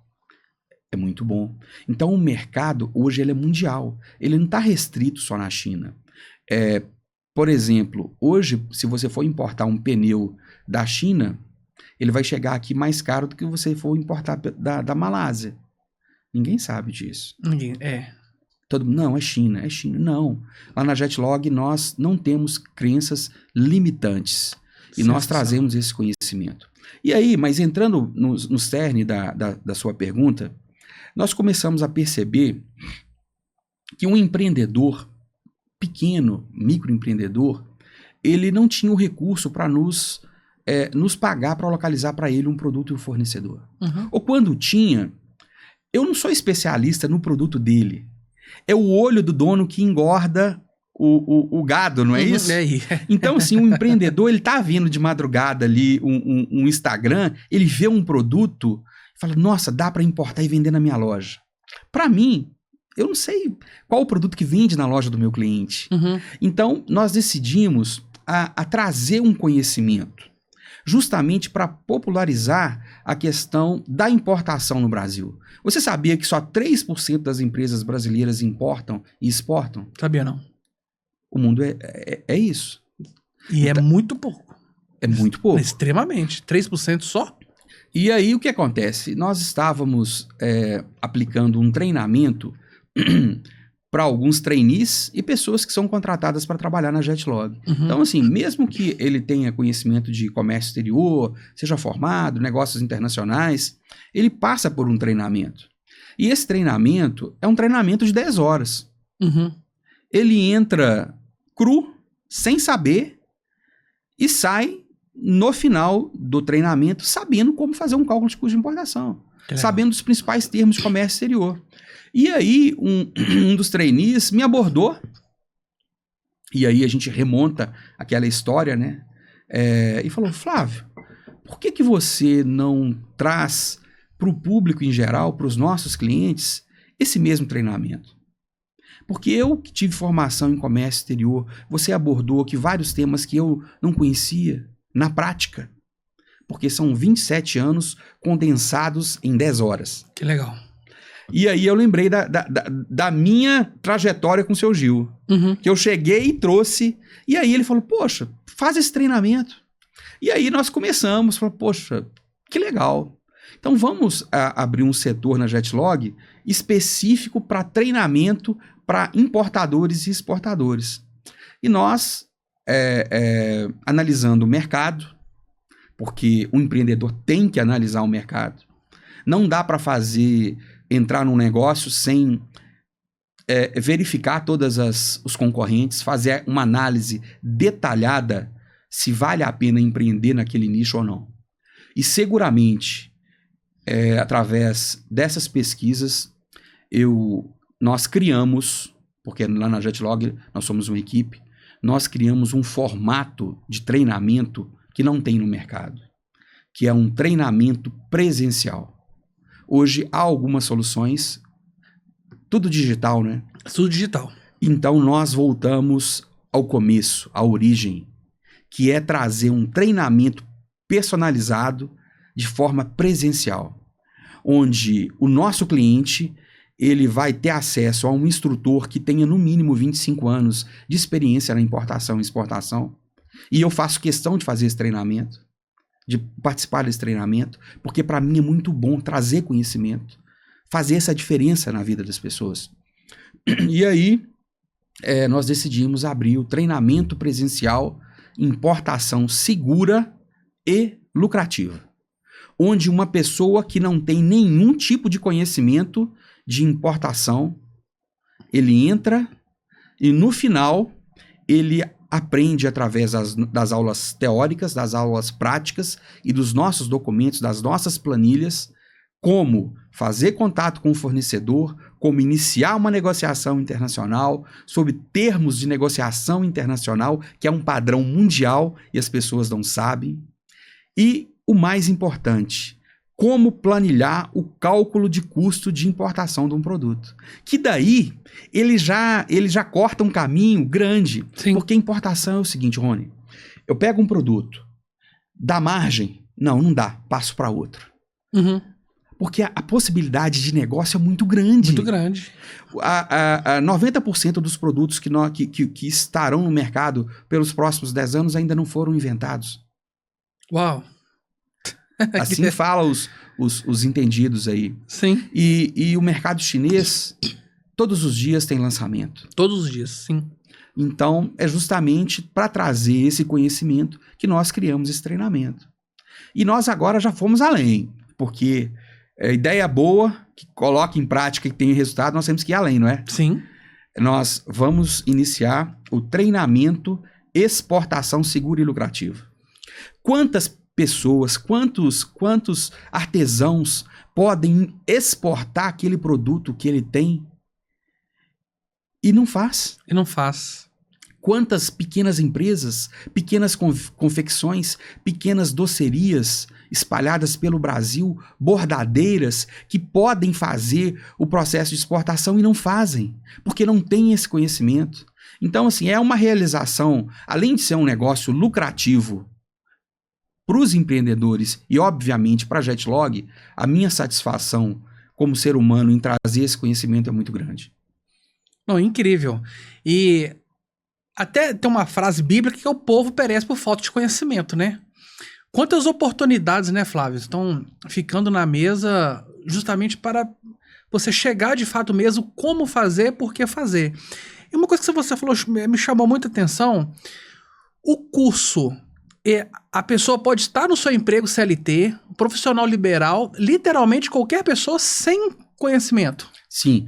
é muito bom. Então o mercado, hoje, ele é mundial. Ele não está restrito só na China. Por exemplo, hoje, se você for importar um pneu da China, ele vai chegar aqui mais caro do que você for importar da Malásia. Ninguém sabe disso. Todo mundo, não, é China. Não. Lá na Jetlog, nós não temos crenças limitantes. E nós trazemos esse conhecimento. E aí, mas entrando no cerne da sua pergunta, nós começamos a perceber que um empreendedor pequeno, microempreendedor, ele não tinha o recurso para nos pagar para localizar para ele um produto e um fornecedor. Ou quando tinha, eu não sou especialista no produto dele. É o olho do dono que engorda o gado, não é isso? Então, assim, o empreendedor, ele tá vindo de madrugada ali, um Instagram, ele vê um produto, fala, nossa, dá para importar e vender na minha loja. Para mim, eu não sei qual o produto que vende na loja do meu cliente. Então, nós decidimos a trazer um conhecimento, justamente para popularizar a questão da importação no Brasil. Você sabia que só 3% das empresas brasileiras importam e exportam? Sabia não. O mundo é isso. E então, é muito pouco. É muito pouco. Extremamente. 3% só? E aí o que acontece? Nós estávamos aplicando um treinamento para alguns trainees e pessoas que são contratadas para trabalhar na Jetlog. Então, assim, mesmo que ele tenha conhecimento de comércio exterior, seja formado, negócios internacionais, ele passa por um treinamento. E esse treinamento é um treinamento de 10 horas. Ele entra cru, sem saber, e sai no final do treinamento sabendo como fazer um cálculo de custo de importação, sabendo os principais termos de comércio exterior. E aí, um dos trainees me abordou, e aí a gente remonta aquela história, né? E falou, Flávio, por que você não traz para o público em geral, para os nossos clientes, esse mesmo treinamento? Porque eu que tive formação em comércio exterior, você abordou aqui vários temas que eu não conhecia na prática, porque são 27 anos condensados em 10 horas. Que legal. E aí eu lembrei da minha trajetória com o seu Gil, que eu cheguei e trouxe, e aí ele falou, poxa, faz esse treinamento. E aí nós começamos, falou, poxa, que legal. Então vamos abrir um setor na Jetlog específico para treinamento para importadores e exportadores. E nós, analisando o mercado, porque o empreendedor tem que analisar o mercado, não dá para entrar num negócio sem verificar todos os concorrentes, fazer uma análise detalhada se vale a pena empreender naquele nicho ou não. E seguramente, através dessas pesquisas, nós criamos, porque lá na Jetlog nós somos uma equipe, nós criamos um formato de treinamento que não tem no mercado, que é um treinamento presencial. Hoje há algumas soluções, tudo digital, né? Tudo digital. Então nós voltamos ao começo, à origem, que é trazer um treinamento personalizado de forma presencial, onde o nosso cliente ele vai ter acesso a um instrutor que tenha no mínimo 25 anos de experiência na importação e exportação, e eu faço questão de fazer esse treinamento, de participar desse treinamento, porque para mim é muito bom trazer conhecimento, fazer essa diferença na vida das pessoas. E aí, nós decidimos abrir o treinamento presencial importação segura e lucrativa, onde uma pessoa que não tem nenhum tipo de conhecimento de importação, ele entra e no final ele aprende através das aulas teóricas, das aulas práticas e dos nossos documentos, das nossas planilhas, como fazer contato com o fornecedor, como iniciar uma negociação internacional, sobre termos de negociação internacional, que é um padrão mundial e as pessoas não sabem. E o mais importante, como planilhar o cálculo de custo de importação de um produto. Que daí ele já corta um caminho grande. Sim. Porque importação é o seguinte, Rony, eu pego um produto, dá margem? Não dá, passo para outro. Porque a possibilidade de negócio é muito grande. Muito grande. 90% dos produtos que estarão no mercado pelos próximos 10 anos ainda não foram inventados. Uau! Assim falam os entendidos aí. Sim. E o mercado chinês, todos os dias tem lançamento. Todos os dias, sim. Então, é justamente para trazer esse conhecimento que nós criamos esse treinamento. E nós agora já fomos além, porque ideia boa, que coloca em prática e que tem resultado, nós temos que ir além, não é? Sim. Nós vamos iniciar o treinamento exportação segura e lucrativa. Quantas pessoas, quantos artesãos podem exportar aquele produto que ele tem e não faz? E não faz. Quantas pequenas empresas, pequenas confecções, pequenas docerias espalhadas pelo Brasil, bordadeiras, que podem fazer o processo de exportação e não fazem, porque não têm esse conhecimento. Então, assim, é uma realização, além de ser um negócio lucrativo para os empreendedores e, obviamente, para a Jetlog, a minha satisfação como ser humano em trazer esse conhecimento é muito grande. Não, incrível. E até tem uma frase bíblica que o povo perece por falta de conhecimento, né? Quantas oportunidades, né, Flávio, estão ficando na mesa justamente para você chegar de fato mesmo como fazer, por que fazer. E uma coisa que você falou me chamou muita atenção, o curso, a pessoa pode estar no seu emprego CLT, profissional liberal, literalmente qualquer pessoa sem conhecimento. Sim.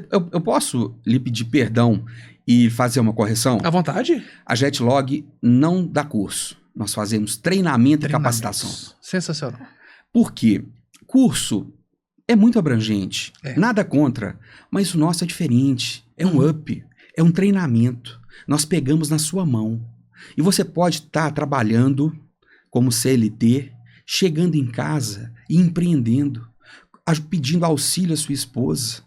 Eu posso lhe pedir perdão e fazer uma correção? À vontade. A Jetlog não dá curso. Nós fazemos treinamento e capacitação. Sensacional. Por quê? Curso é muito abrangente. É. Nada contra. Mas o nosso é diferente. É um up. É um treinamento. Nós pegamos na sua mão. E você pode estar trabalhando como CLT, chegando em casa e empreendendo, pedindo auxílio à sua esposa,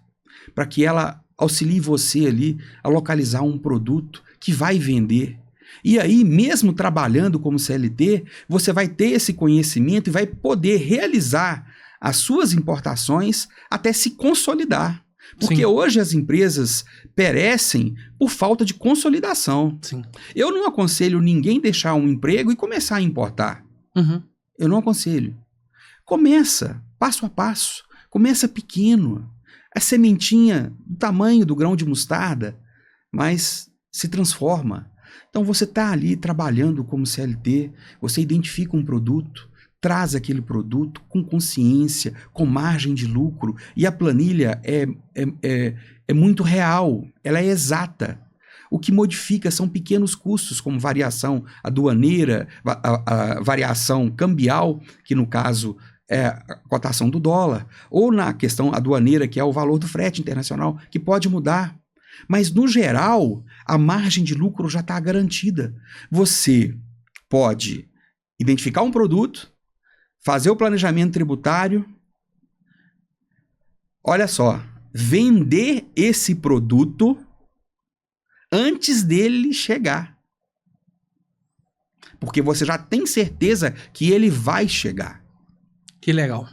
para que ela auxilie você ali a localizar um produto que vai vender. E aí, mesmo trabalhando como CLT, você vai ter esse conhecimento e vai poder realizar as suas importações até se consolidar. Porque Sim. Hoje as empresas perecem por falta de consolidação. Sim. Eu não aconselho ninguém deixar um emprego e começar a importar. Eu não aconselho. Começa, passo a passo. Começa pequeno. A sementinha do tamanho do grão de mostarda, mas se transforma. Então você está ali trabalhando como CLT, você identifica um produto, traz aquele produto com consciência, com margem de lucro, e a planilha é muito real, ela é exata. O que modifica são pequenos custos, como variação aduaneira, a variação cambial, que no caso é a cotação do dólar, ou na questão aduaneira, que é o valor do frete internacional, que pode mudar. Mas, no geral, a margem de lucro já está garantida. Você pode identificar um produto, fazer o planejamento tributário, olha só, vender esse produto antes dele chegar. Porque você já tem certeza que ele vai chegar. Que legal.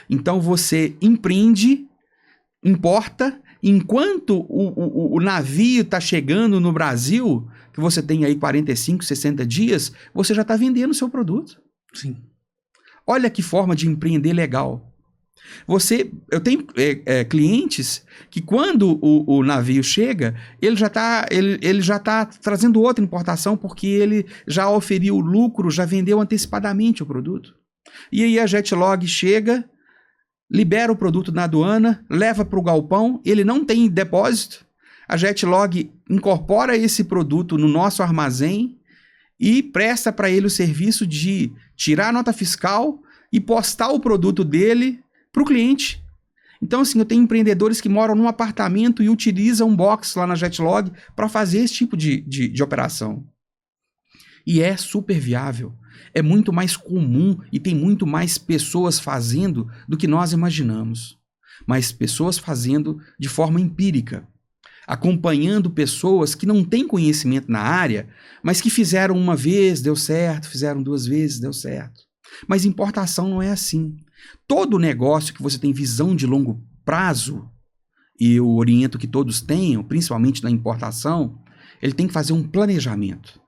Então você empreende, importa, enquanto o navio está chegando no Brasil, que você tem aí 45, 60 dias, você já está vendendo o seu produto. Sim. Olha que forma de empreender legal. Eu tenho clientes que quando o navio chega, ele já está trazendo outra importação porque ele já oferiu lucro, já vendeu antecipadamente o produto. E aí a Jetlog chega, libera o produto na aduana, leva para o galpão, ele não tem depósito, a Jetlog incorpora esse produto no nosso armazém e presta para ele o serviço de tirar a nota fiscal e postar o produto dele para o cliente. Então, assim, eu tenho empreendedores que moram num apartamento e utilizam um box lá na Jetlog para fazer esse tipo de operação. E é super viável. É muito mais comum e tem muito mais pessoas fazendo do que nós imaginamos. Mas pessoas fazendo de forma empírica, acompanhando pessoas que não têm conhecimento na área, mas que fizeram uma vez, deu certo, fizeram 2 vezes, deu certo. Mas importação não é assim. Todo negócio que você tem visão de longo prazo, e eu oriento que todos tenham, principalmente na importação, ele tem que fazer um planejamento.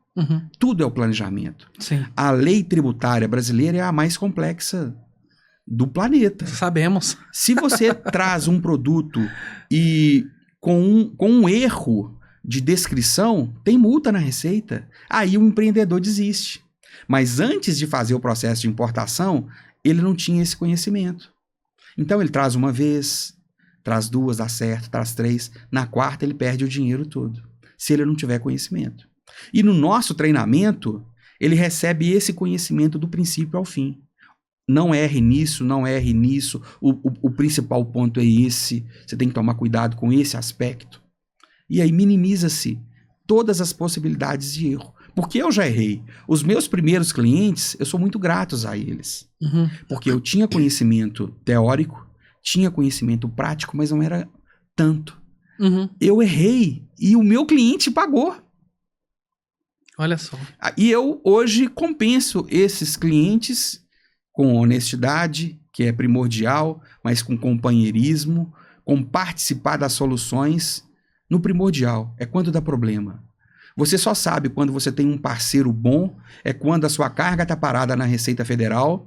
Tudo é o planejamento. Sim. A lei tributária brasileira é a mais complexa do planeta. Sabemos. Se você traz um produto e com um erro de descrição, tem multa na Receita. Aí o empreendedor desiste. Mas antes de fazer o processo de importação, ele não tinha esse conhecimento. Então ele traz uma vez, traz 2, dá certo, traz 3, na 4ª ele perde o dinheiro todo, se ele não tiver conhecimento. E no nosso treinamento, ele recebe esse conhecimento do princípio ao fim. Não erre nisso, não erre nisso, o principal ponto é esse, você tem que tomar cuidado com esse aspecto. E aí minimiza-se todas as possibilidades de erro. Porque eu já errei. Os meus primeiros clientes, eu sou muito grato a eles. Porque eu tinha conhecimento teórico, tinha conhecimento prático, mas não era tanto. Eu errei e o meu cliente pagou. Olha só. E eu hoje compenso esses clientes com honestidade, que é primordial, mas com companheirismo, com participar das soluções no primordial. É quando dá problema. Você só sabe quando você tem um parceiro bom, é quando a sua carga está parada na Receita Federal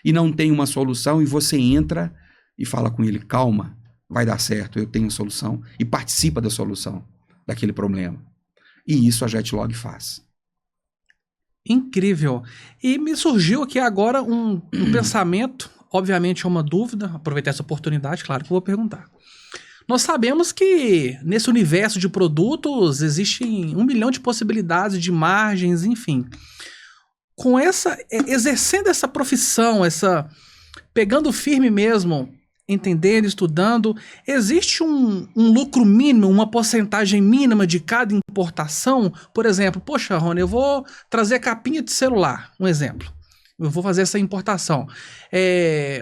e não tem uma solução e você entra e fala com ele, calma, vai dar certo, eu tenho a solução, e participa da solução daquele problema. E isso a Jetlog faz. Incrível. E me surgiu aqui agora um pensamento, obviamente é uma dúvida, aproveitar essa oportunidade, claro que eu vou perguntar. Nós sabemos que nesse universo de produtos existem 1 milhão de possibilidades de margens, enfim. Com exercendo essa profissão, pegando firme mesmo, entendendo, estudando, existe um lucro mínimo, uma porcentagem mínima de cada importação? Por exemplo, poxa, Rony, eu vou trazer capinha de celular, um exemplo. Eu vou fazer essa importação.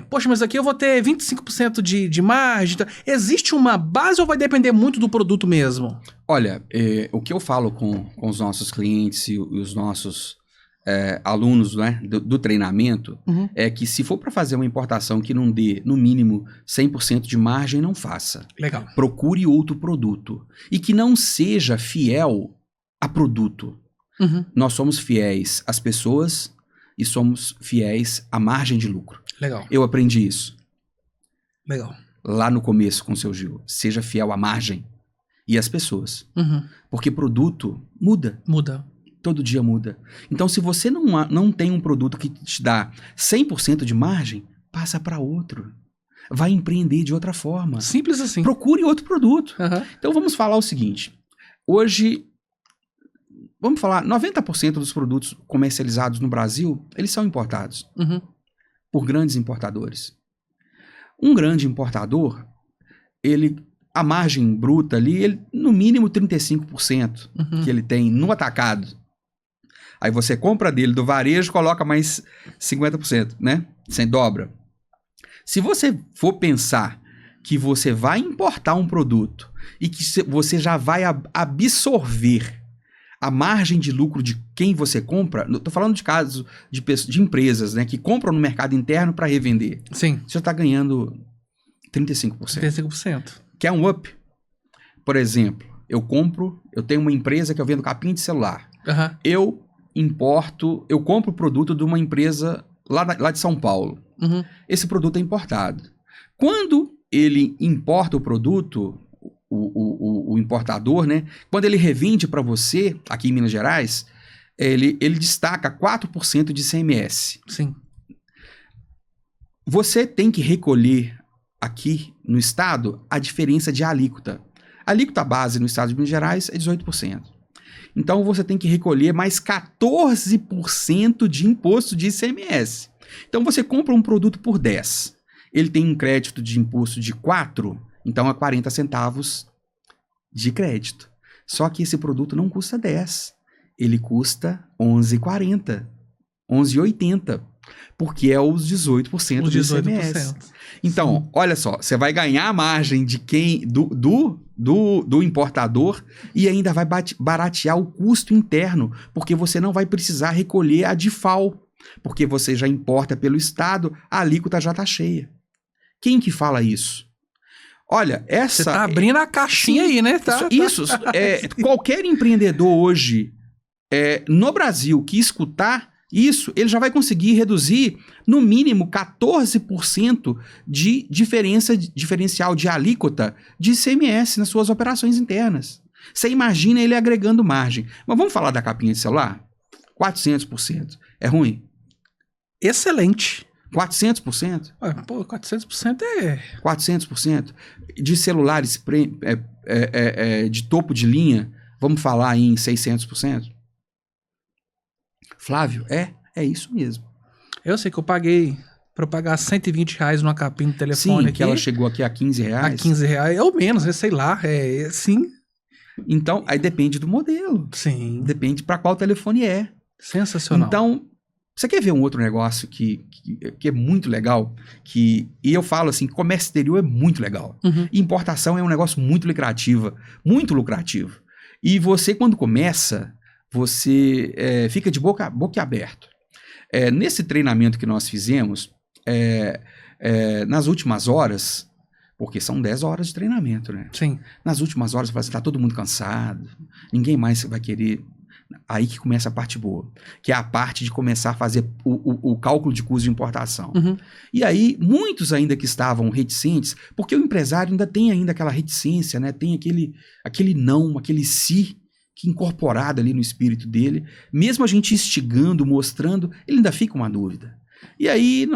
Poxa, mas aqui eu vou ter 25% de margem. Existe uma base ou vai depender muito do produto mesmo? Olha, o que eu falo com os nossos clientes e os nossos alunos, né, do treinamento, é que se for para fazer uma importação que não dê, no mínimo, 100% de margem, não faça. Legal. Procure outro produto. E que não seja fiel a produto. Nós somos fiéis às pessoas e somos fiéis à margem de lucro. Legal. Eu aprendi isso. Legal. Lá no começo com o seu Gil. Seja fiel à margem e às pessoas. Porque produto muda. Muda. Todo dia muda. Então, se você não tem um produto que te dá 100% de margem, passa para outro. Vai empreender de outra forma. Simples assim. Procure outro produto. Então, vamos falar o seguinte. Hoje, vamos falar, 90% dos produtos comercializados no Brasil, eles são importados. Por grandes importadores. Um grande importador, a margem bruta ali, no mínimo 35% que ele tem no atacado. Aí você compra dele do varejo, coloca mais 50%, né? Sem dobra. Se você for pensar que você vai importar um produto e que você já vai absorver a margem de lucro de quem você compra, estou falando de casos de empresas, né, que compram no mercado interno para revender. Sim. Você já está ganhando 35%. 35%. Quer um up? Por exemplo, eu tenho uma empresa que eu vendo capinha de celular. Eu compro o produto de uma empresa lá de São Paulo. Esse produto é importado. Quando ele importa o produto, o importador, né? Quando ele revende para você, aqui em Minas Gerais, ele destaca 4% de ICMS. Sim. Você tem que recolher aqui no estado a diferença de alíquota. A alíquota base no estado de Minas Gerais é 18%. Então você tem que recolher mais 14% de imposto de ICMS. Então você compra um produto por 10. Ele tem um crédito de imposto de 4, então é 40 centavos de crédito. Só que esse produto não custa 10. Ele custa 11,40, 11,80. Porque é os 18% do ICMS. Então, olha só, você vai ganhar a margem de do importador e ainda vai baratear o custo interno, porque você não vai precisar recolher a DIFAL, porque você já importa pelo estado, a alíquota já está cheia. Quem que fala isso? Olha, você está abrindo a caixinha aí, né? Qualquer empreendedor hoje no Brasil que escutar isso, ele já vai conseguir reduzir no mínimo 14% de diferencial de alíquota de ICMS nas suas operações internas. Você imagina ele agregando margem. Mas vamos falar da capinha de celular? 400%. É ruim? Excelente. 400%? Pô, 400% é... 400%. De celulares de topo de linha, vamos falar em 600%? Flávio, é isso mesmo. Eu sei que eu paguei, para pagar R$120 numa capinha de telefone. Sim, aqui, que ela chegou aqui a R$15. A R$15, ou menos, sei lá, sim. Então, aí depende do modelo. Sim. Depende para qual telefone é. Sensacional. Então, você quer ver um outro negócio que é muito legal? E eu falo assim, comércio exterior é muito legal. E importação é um negócio muito lucrativo. E você, quando começa... você fica de boca aberta. Nesse treinamento que nós fizemos, nas últimas horas, porque são 10 horas de treinamento, né? Sim. Nas últimas horas, você está todo mundo cansado, ninguém mais vai querer... Aí que começa a parte boa, que é a parte de começar a fazer o cálculo de custo de importação. E aí, muitos ainda que estavam reticentes, porque o empresário ainda tem ainda aquela reticência, né? Tem aquele não, aquele si, que incorporado ali no espírito dele, mesmo a gente instigando, mostrando, ele ainda fica uma dúvida. E aí,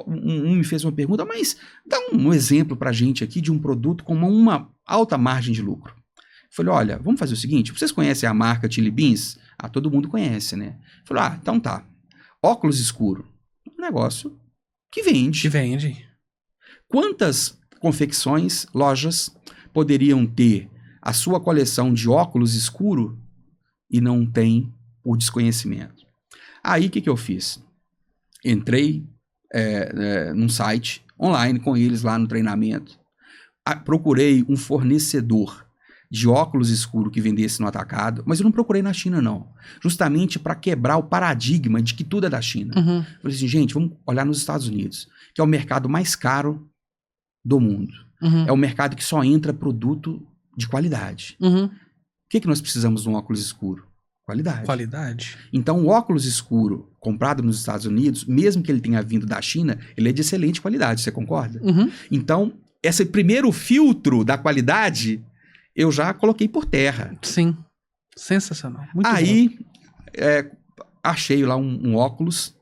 um me fez uma pergunta, mas dá um exemplo pra gente aqui de um produto com uma alta margem de lucro. Eu falei, olha, vamos fazer o seguinte, vocês conhecem a marca Chili Beans? Todo mundo conhece, né? Eu falei, então tá. Óculos escuro, um negócio que vende. Que vende. Quantas confecções, lojas, poderiam ter a sua coleção de óculos escuro e não tem por desconhecimento? Aí, o que eu fiz? Entrei num site online com eles lá no treinamento, procurei um fornecedor de óculos escuros que vendesse no atacado, mas eu não procurei na China, não. Justamente para quebrar o paradigma de que tudo é da China. Uhum. Eu falei assim, gente, vamos olhar nos Estados Unidos, que é o mercado mais caro do mundo. Uhum. É o mercado que só entra produto de qualidade. Uhum. O que nós precisamos de um óculos escuro? Qualidade. Então, o óculos escuro comprado nos Estados Unidos, mesmo que ele tenha vindo da China, ele é de excelente qualidade, você concorda? Uhum. Então, esse primeiro filtro da qualidade, eu já coloquei por terra. Sim. Sensacional. Muito Aí, achei lá um óculos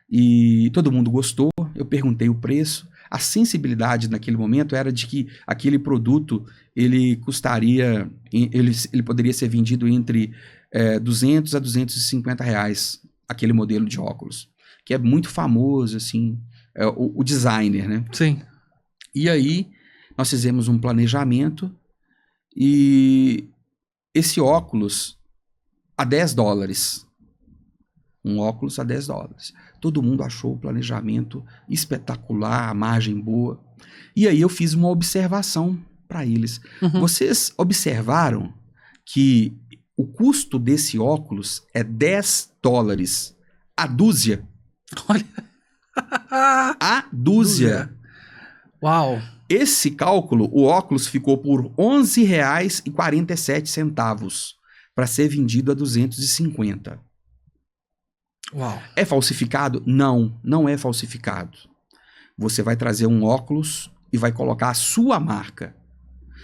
e todo mundo gostou. Eu perguntei o preço. A sensibilidade naquele momento era de que aquele produto, ele custaria, ele poderia ser vendido entre 200 a 250 reais, aquele modelo de óculos, que é muito famoso, assim, o designer, né? Sim. E aí, nós fizemos um planejamento e esse óculos a $10. Um óculos a $10. Todo mundo achou o planejamento espetacular, a margem boa. E aí eu fiz uma observação para eles. Uhum. Vocês observaram que o custo desse óculos é $10 a dúzia? Olha. A dúzia. Uau. Esse cálculo, o óculos ficou por R$ 11,47 para ser vendido a 250. Uau. É falsificado? Não, não é falsificado. Você vai trazer um óculos e vai colocar a sua marca.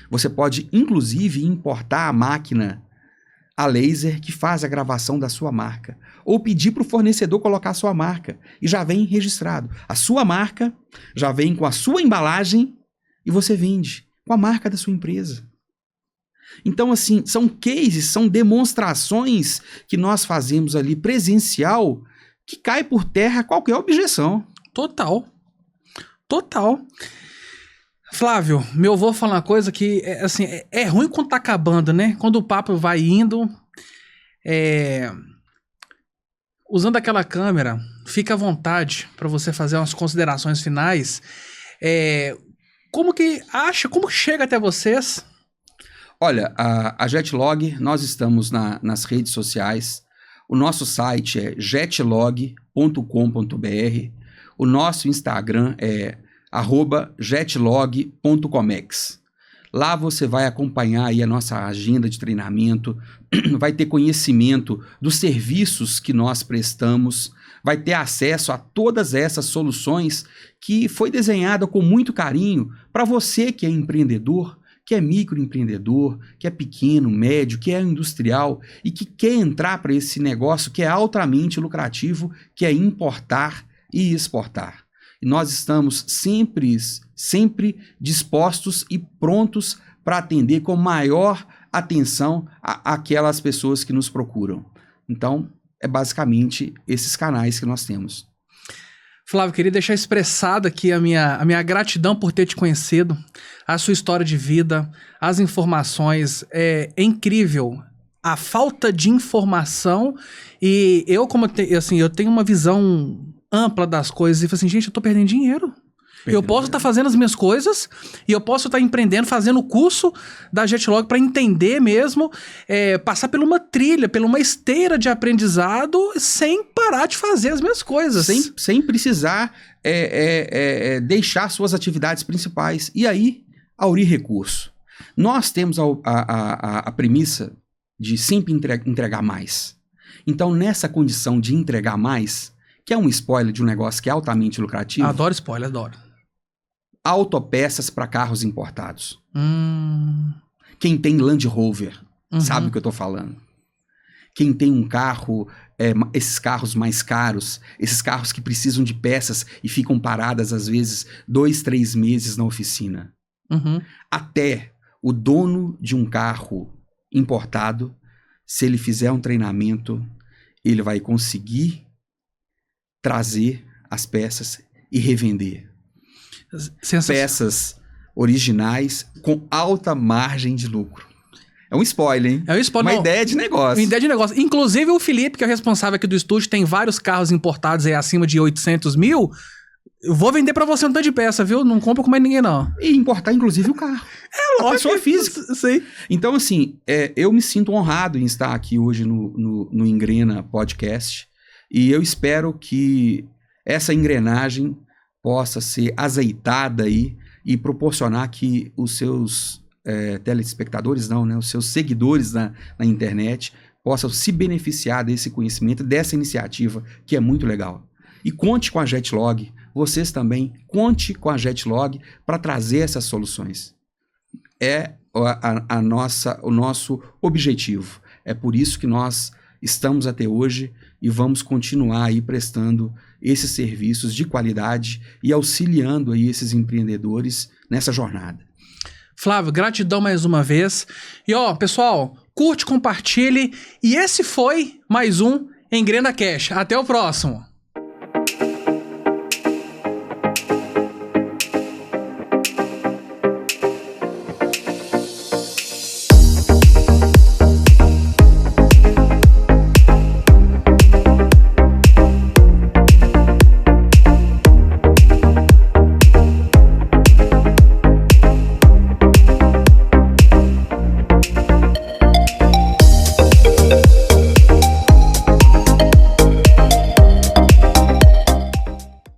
Você pode, inclusive, importar a máquina a laser que faz a gravação da sua marca. Ou pedir para o fornecedor colocar a sua marca. E já vem registrado. A sua marca já vem com a sua embalagem e você vende com a marca da sua empresa. Então, assim, são cases, são demonstrações que nós fazemos ali presencial que cai por terra qualquer objeção. Total. Flávio, meu avô fala uma coisa que, assim, é ruim quando tá acabando, né? Quando o papo vai indo, usando aquela câmera, fica à vontade para você fazer umas considerações finais. Como que chega até vocês? Olha, a Jetlog, nós estamos nas redes sociais. O nosso site é jetlog.com.br. O nosso Instagram é @jetlog.comex. Lá você vai acompanhar aí a nossa agenda de treinamento, vai ter conhecimento dos serviços que nós prestamos, vai ter acesso a todas essas soluções que foi desenhada com muito carinho para você que é empreendedor, que é microempreendedor, que é pequeno, médio, que é industrial e que quer entrar para esse negócio que é altamente lucrativo, que é importar e exportar. E nós estamos sempre dispostos e prontos para atender com maior atenção aquelas pessoas que nos procuram. Então, é basicamente esses canais que nós temos. Flávio, queria deixar expressada aqui a minha gratidão por ter te conhecido, a sua história de vida, as informações. É incrível a falta de informação e eu tenho uma visão ampla das coisas e falei assim, gente, eu tô perdendo dinheiro. Eu posso estar fazendo as minhas coisas e eu posso estar empreendendo, fazendo o curso da Jetlog para entender mesmo, passar por uma trilha, por uma esteira de aprendizado sem parar de fazer as minhas coisas. Sem precisar deixar suas atividades principais. E aí, aurir recurso. Nós temos a premissa de sempre entregar mais. Então, nessa condição de entregar mais, que é um spoiler de um negócio que é altamente lucrativo. Adoro spoiler, adoro. Autopeças para carros importados. Quem tem Land Rover sabe o que eu tô falando. quem tem um carro, esses carros mais caros, esses carros que precisam de peças e ficam paradas às vezes 2, 3 meses na oficina. Uhum. Até o dono de um carro importado, se ele fizer um treinamento, ele vai conseguir trazer as peças e revender. Peças originais com alta margem de lucro. É um spoiler, hein? É um spoiler. Uma ideia de negócio. Uma ideia de negócio. Inclusive o Felipe, que é o responsável aqui do estúdio, tem vários carros importados aí acima de 800 mil. Eu vou vender pra você um tanto de peça, viu? Não compra com mais ninguém, não. E importar, inclusive, o carro. É lógico. A pessoa física. Sei. Então, assim, eu me sinto honrado em estar aqui hoje no Engrena Podcast. E eu espero que essa engrenagem possa ser azeitada aí e proporcionar que os seus telespectadores, os seus seguidores na internet possam se beneficiar desse conhecimento, dessa iniciativa, que é muito legal. E conte com a Jetlog, vocês também, conte com a Jetlog para trazer essas soluções. É o nosso objetivo. É por isso que nós estamos até hoje e vamos continuar aí prestando esses serviços de qualidade e auxiliando aí esses empreendedores nessa jornada. Flávio, gratidão mais uma vez. E pessoal, curte, compartilhe. E esse foi mais um Engrena Cash. Até o próximo.